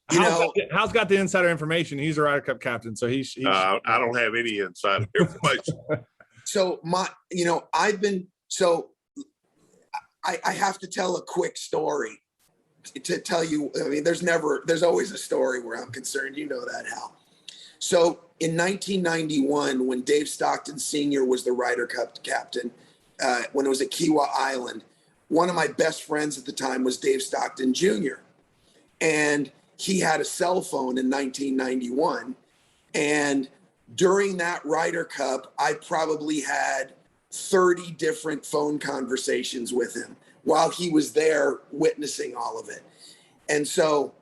Hal's got the insider information. He's a Ryder Cup captain, so he's I don't have any insider information. So I have to tell a quick story to tell you. I mean, there's always a story where I'm concerned. You know that, Hal. So in 1991, when Dave Stockton Sr. was the Ryder Cup captain, when it was at Kiawah Island, one of my best friends at the time was Dave Stockton Jr. And he had a cell phone in 1991. And during that Ryder Cup, I probably had 30 different phone conversations with him while he was there witnessing all of it. And so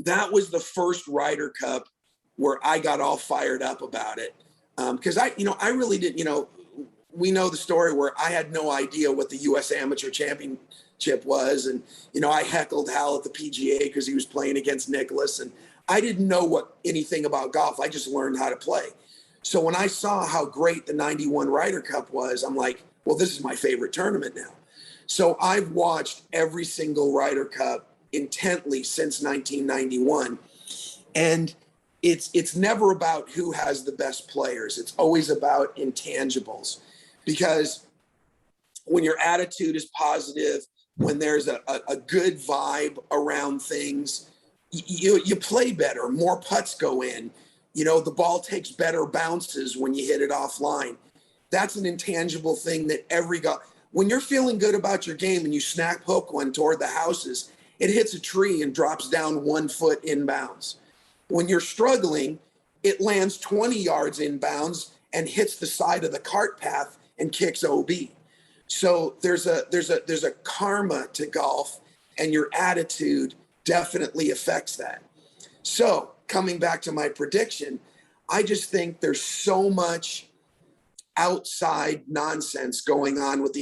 that was the first Ryder Cup where I got all fired up about it. Because I really didn't, we know the story where I had no idea what the U.S. Amateur Championship was. And, I heckled Hal at the PGA because he was playing against Nicklaus. And I didn't know anything about golf. I just learned how to play. So when I saw how great the 91 Ryder Cup was, I'm like, well, this is my favorite tournament now. So I've watched every single Ryder Cup intently since 1991. And it's never about who has the best players. It's always about intangibles. Because when your attitude is positive, when there's a good vibe around things, you play better, more putts go in. The ball takes better bounces when you hit it offline. That's an intangible thing that when you're feeling good about your game and you snap hook one toward the houses, it hits a tree and drops down 1 foot inbounds. When you're struggling, it lands 20 yards inbounds and hits the side of the cart path and kicks OB. So there's a karma to golf, and your attitude definitely affects that. So coming back to my prediction, I just think there's so much outside nonsense going on with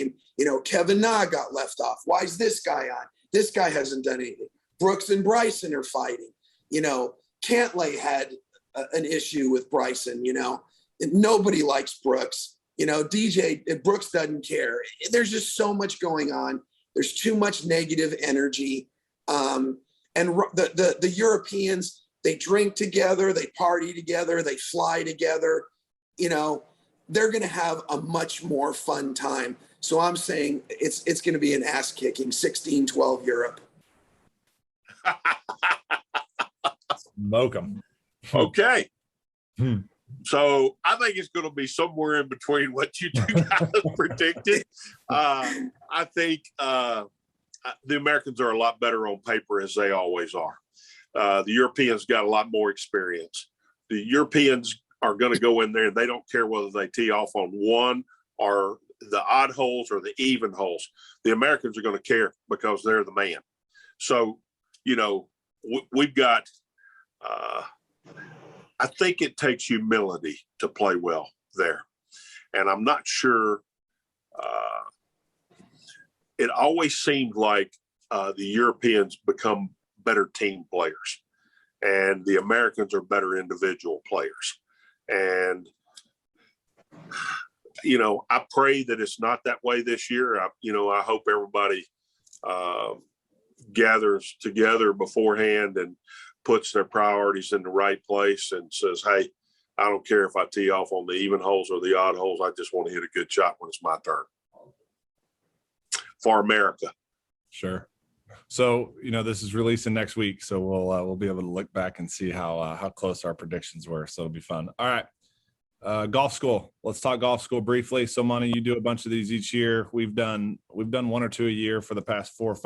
Kevin Na got left off. Why is this guy on? This guy hasn't done anything. Brooks and Bryson are fighting. Cantlay had an issue with Bryson. Nobody likes Brooks. Brooks doesn't care. There's just so much going on. There's too much negative energy. And the Europeans, they drink together, they party together, they fly together. They're going to have a much more fun time. So I'm saying it's going to be an ass kicking, 16-12 Europe. Smoke them. Okay. So I think it's going to be somewhere in between what you two guys predicted. I think the Americans are a lot better on paper, as they always are. The Europeans got a lot more experience. The Europeans are going to go in there and they don't care whether they tee off on one or the odd holes or the even holes. The Americans are going to care because they're the man. So, we've got I think it takes humility to play well there. And I'm not sure. It always seemed like the Europeans become better team players and the Americans are better individual players. And, I pray that it's not that way this year. I hope everybody gathers together beforehand and puts their priorities in the right place and says, hey, I don't care if I tee off on the even holes or the odd holes. I just want to hit a good shot when it's my turn. For America. Sure. So, this is releasing next week, so we'll be able to look back and see how close our predictions were. So it'll be fun. All right. Golf school. Let's talk golf school briefly. So, Monty, you do a bunch of these each year. We've done 1 or 2 a year for the past 4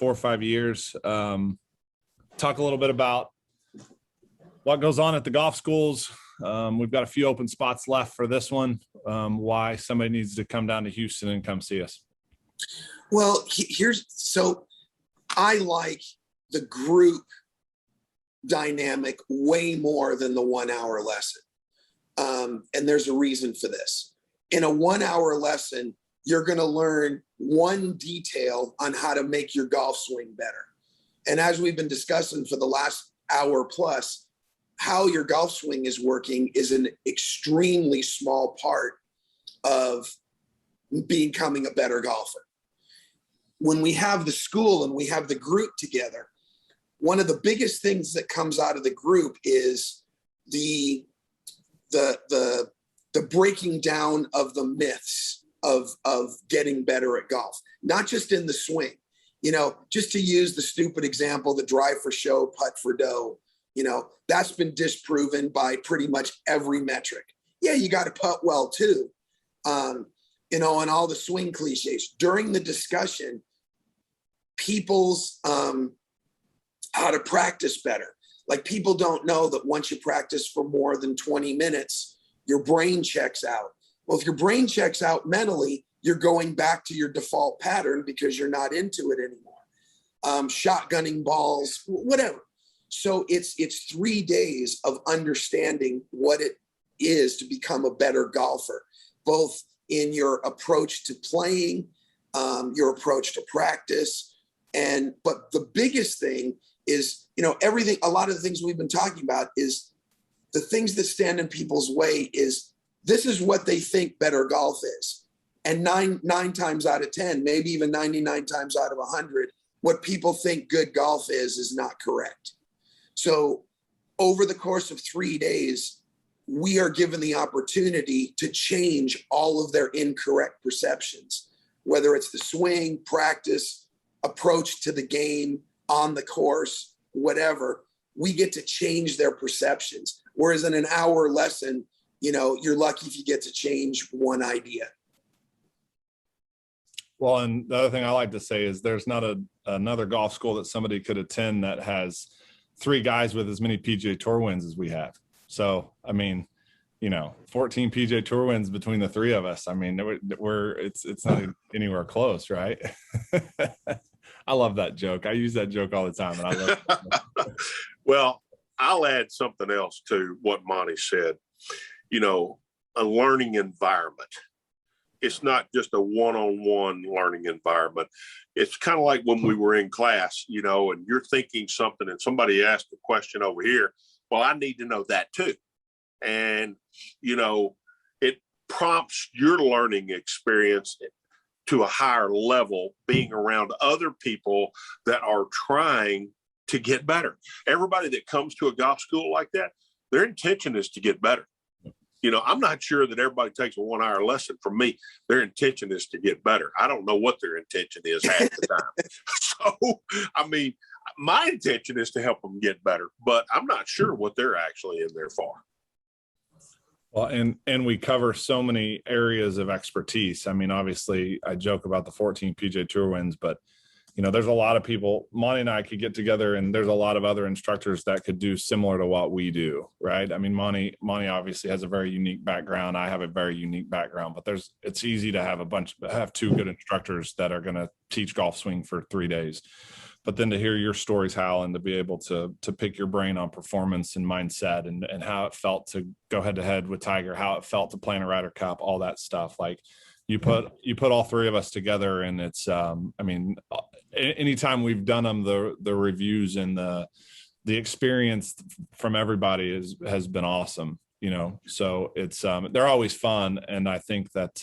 or 5 years. Talk a little bit about what goes on at the golf schools. We've got a few open spots left for this one. Why somebody needs to come down to Houston and come see us. Well, so I like the group dynamic way more than the 1 hour lesson. And there's a reason for this. In a 1 hour lesson, you're going to learn one detail on how to make your golf swing better. And as we've been discussing for the last hour plus, how your golf swing is working is an extremely small part of becoming a better golfer. When we have the school and we have the group together, one of the biggest things that comes out of the group is the breaking down of the myths of getting better at golf, not just in the swing. You know, just to use the stupid example, the drive for show, putt for dough, you know, that's been disproven by pretty much every metric. Yeah, you got to putt well too. You know, and all the swing cliches. During the discussion, people's how to practice better. Like, people don't know that once you practice for more than 20 minutes, your brain checks out. Well, if your brain checks out mentally, you're going back to your default pattern because you're not into it anymore. Shotgunning balls, whatever. So it's 3 days of understanding what it is to become a better golfer, both in your approach to playing, your approach to practice. But the biggest thing is, you know, a lot of the things we've been talking about is the things that stand in people's way is this is what they think better golf is. And nine times out of 10, maybe even 99 times out of 100, what people think good golf is not correct. So over the course of 3 days, we are given the opportunity to change all of their incorrect perceptions, whether it's the swing, practice, approach to the game, on the course, whatever. We get to change their perceptions. Whereas in an hour lesson, you know, you're lucky if you get to change one idea. Well, and the other thing I like to say is there's not another golf school that somebody could attend that has 3 guys with as many PGA Tour wins as we have. So, I mean, you know, 14 PGA Tour wins between the 3 of us. I mean, it's not anywhere close, right? I love that joke. I use that joke all the time, and I love it. Well, I'll add something else to what Monty said. You know, a learning environment. It's not just a one-on-one learning environment. It's kind of like when we were in class, you know, and you're thinking something and somebody asked a question over here. Well, I need to know that too. And, you know, it prompts your learning experience to a higher level, being around other people that are trying to get better. Everybody that comes to a golf school like that, their intention is to get better. You know, I'm not sure that everybody takes a 1 hour lesson from me. Their intention is to get better. I don't know what their intention is half the time. So, I mean, my intention is to help them get better, but I'm not sure what they're actually in there for. Well, and we cover so many areas of expertise. I mean, obviously, I joke about the 14 PGA Tour wins, but you know, there's a lot of people. Monty and I could get together, and there's a lot of other instructors that could do similar to what we do, right? I mean, Monty obviously has a very unique background. I have a very unique background, but it's easy to have 2 good instructors that are going to teach golf swing for 3 days. But then to hear your stories, Hal, and to be able to pick your brain on performance and mindset and how it felt to go head to head with Tiger, how it felt to play in a Ryder Cup, all that stuff. Like you put all 3 of us together, and it's, I mean, anytime we've done them, the reviews and the experience from everybody has been awesome, you know? So it's, they're always fun. And I think that,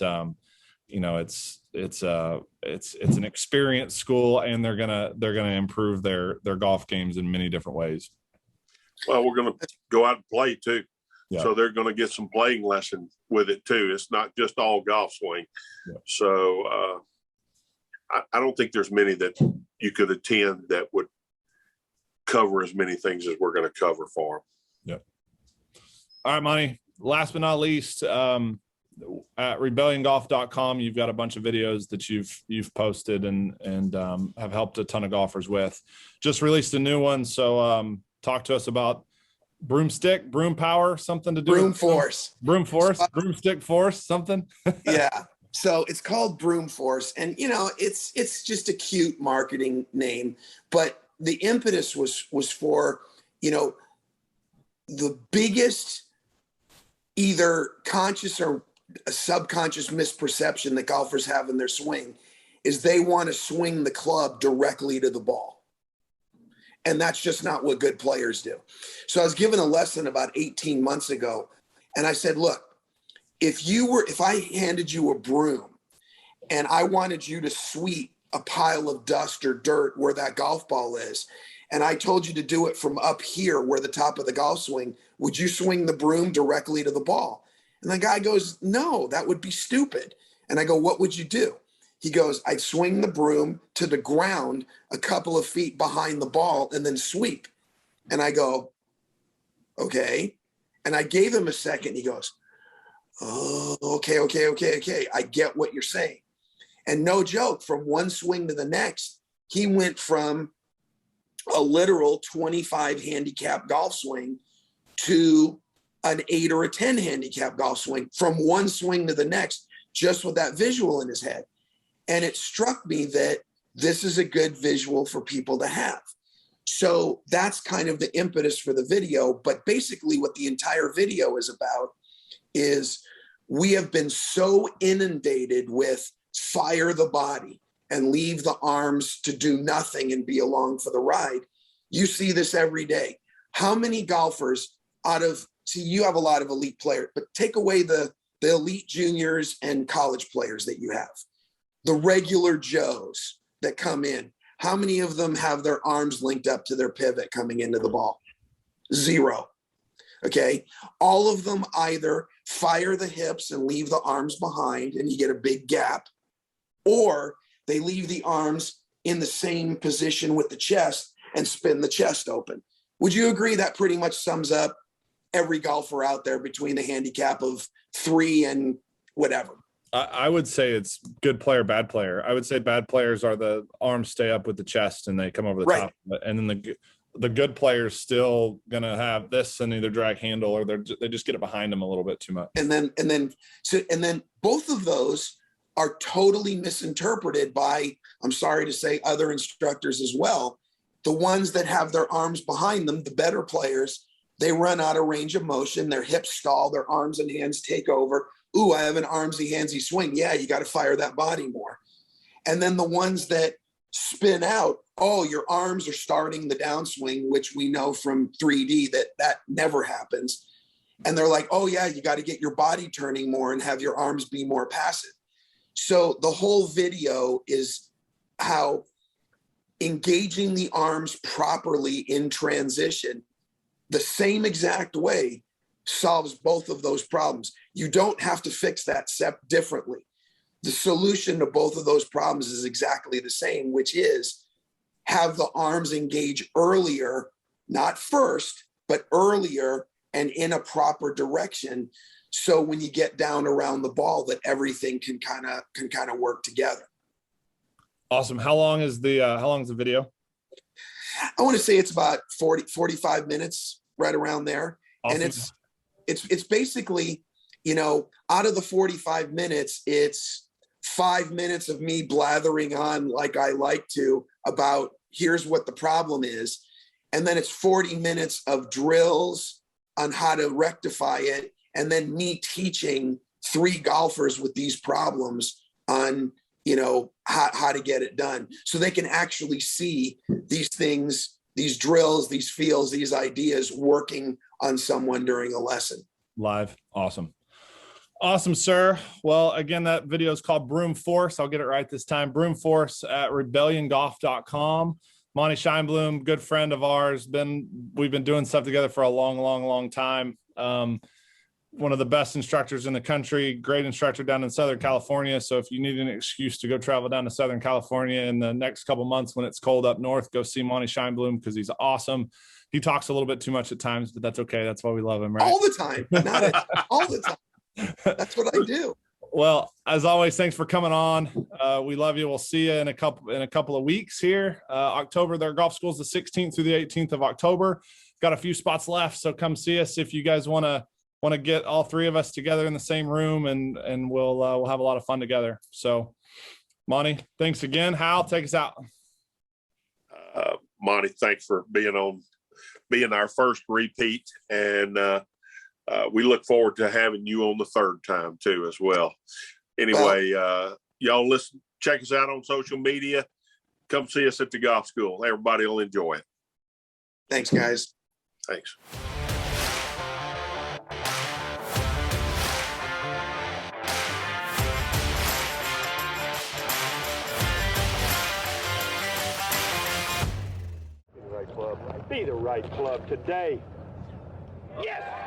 you know, it's an experienced school, and they're gonna improve their golf games in many different ways. Well, we're gonna go out and play too, yeah. So they're gonna get some playing lesson with it too. It's not just all golf swing. Yeah. So I don't think there's many that you could attend that would cover as many things as we're going to cover for them. Yep. All right, Monty. last but not least, at rebelliongolf.com, you've got a bunch of videos that you've posted and have helped a ton of golfers with. Just released a new one. So talk to us about broomstick, broom power, something to do Broom with Force. Broom Force, broomstick force, something. Yeah. So it's called Broom Force, and it's just a cute marketing name, but the impetus was for the biggest either conscious or a subconscious misperception that golfers have in their swing is they want to swing the club directly to the ball. And that's just not what good players do. So I was given a lesson about 18 months ago, and I said, look, if I handed you a broom and I wanted you to sweep a pile of dust or dirt where that golf ball is, and I told you to do it from up here where the top of the golf swing, would you swing the broom directly to the ball? And the guy goes, no, that would be stupid. And I go, what would you do? He goes, I'd swing the broom to the ground a couple of feet behind the ball and then sweep. And I go, okay. And I gave him a second. He goes, oh, okay. I get what you're saying. And no joke, from one swing to the next, he went from a literal 25 handicap golf swing to an 8 or a 10 handicap golf swing from one swing to the next, just with that visual in his head. And it struck me that this is a good visual for people to have. So that's kind of the impetus for the video. But basically what the entire video is about is we have been so inundated with fire the body and leave the arms to do nothing and be along for the ride. You see this every day. How many golfers you have a lot of elite players, but take away the elite juniors and college players that you have, the regular Joes that come in. How many of them have their arms linked up to their pivot coming into the ball? Zero. Okay. All of them either fire the hips and leave the arms behind and you get a big gap, or they leave the arms in the same position with the chest and spin the chest open. Would you agree that pretty much sums up every golfer out there between the handicap of 3 and whatever? I would say it's good player, bad player. I would say bad players are the arms stay up with the chest and they come over the top of it. And then the good players still going to have this and either drag handle or they just get it behind them a little bit too much. And then both of those are totally misinterpreted by, I'm sorry to say, other instructors as well. The ones that have their arms behind them, the better players, they run out of range of motion. Their hips stall, their arms and hands take over. Ooh, I have an armsy, handsy swing. Yeah, you got to fire that body more. And then the ones that spin out, oh, your arms are starting the downswing, which we know from 3D that never happens. And they're like, oh yeah, you got to get your body turning more and have your arms be more passive. So the whole video is how engaging the arms properly in transition, the same exact way, solves both of those problems. You don't have to fix that step differently. The solution to both of those problems is exactly the same, which is have the arms engage earlier, not first, but earlier and in a proper direction. So when you get down around the ball, that everything can kind of work together. Awesome. How long is the video? I want to say it's about 45 minutes, right around there. Awesome. And it's basically, out of the 45 minutes, it's 5 minutes of me blathering on like I like to about here's what the problem is. And then it's 40 minutes of drills on how to rectify it. And then me teaching 3 golfers with these problems on, how to get it done. So they can actually see these things, these drills, these feels, these ideas working on someone during a lesson. Live. Awesome. Awesome, sir. Well, again, that video is called Broom Force. I'll get it right this time. Broom Force at rebelliongolf.com. Monte Scheinblum, good friend of ours. We've been doing stuff together for a long, long, long time. one of the best instructors in the country, great instructor down in Southern California. So if you need an excuse to go travel down to Southern California in the next couple months when it's cold up north, go see Monte Scheinblum because he's awesome. He talks a little bit too much at times, but that's okay. That's why we love him, right? All the time. All the time. That's what I do. Well, as always, thanks for coming on. We love you. We'll see you in a couple of weeks here. October, their golf school is the 16th through the 18th of October. Got a few spots left, so come see us if you guys want to get all three of us together in the same room, and we'll have a lot of fun together. So, Monty, thanks again. Hal, take us out. Monty, thanks for being our first repeat, and we look forward to having you on the third time too as well. Anyway, y'all listen, check us out on social media. Come see us at the golf school. Everybody will enjoy it. Thanks, guys. Thanks. Be the right club today. Yes!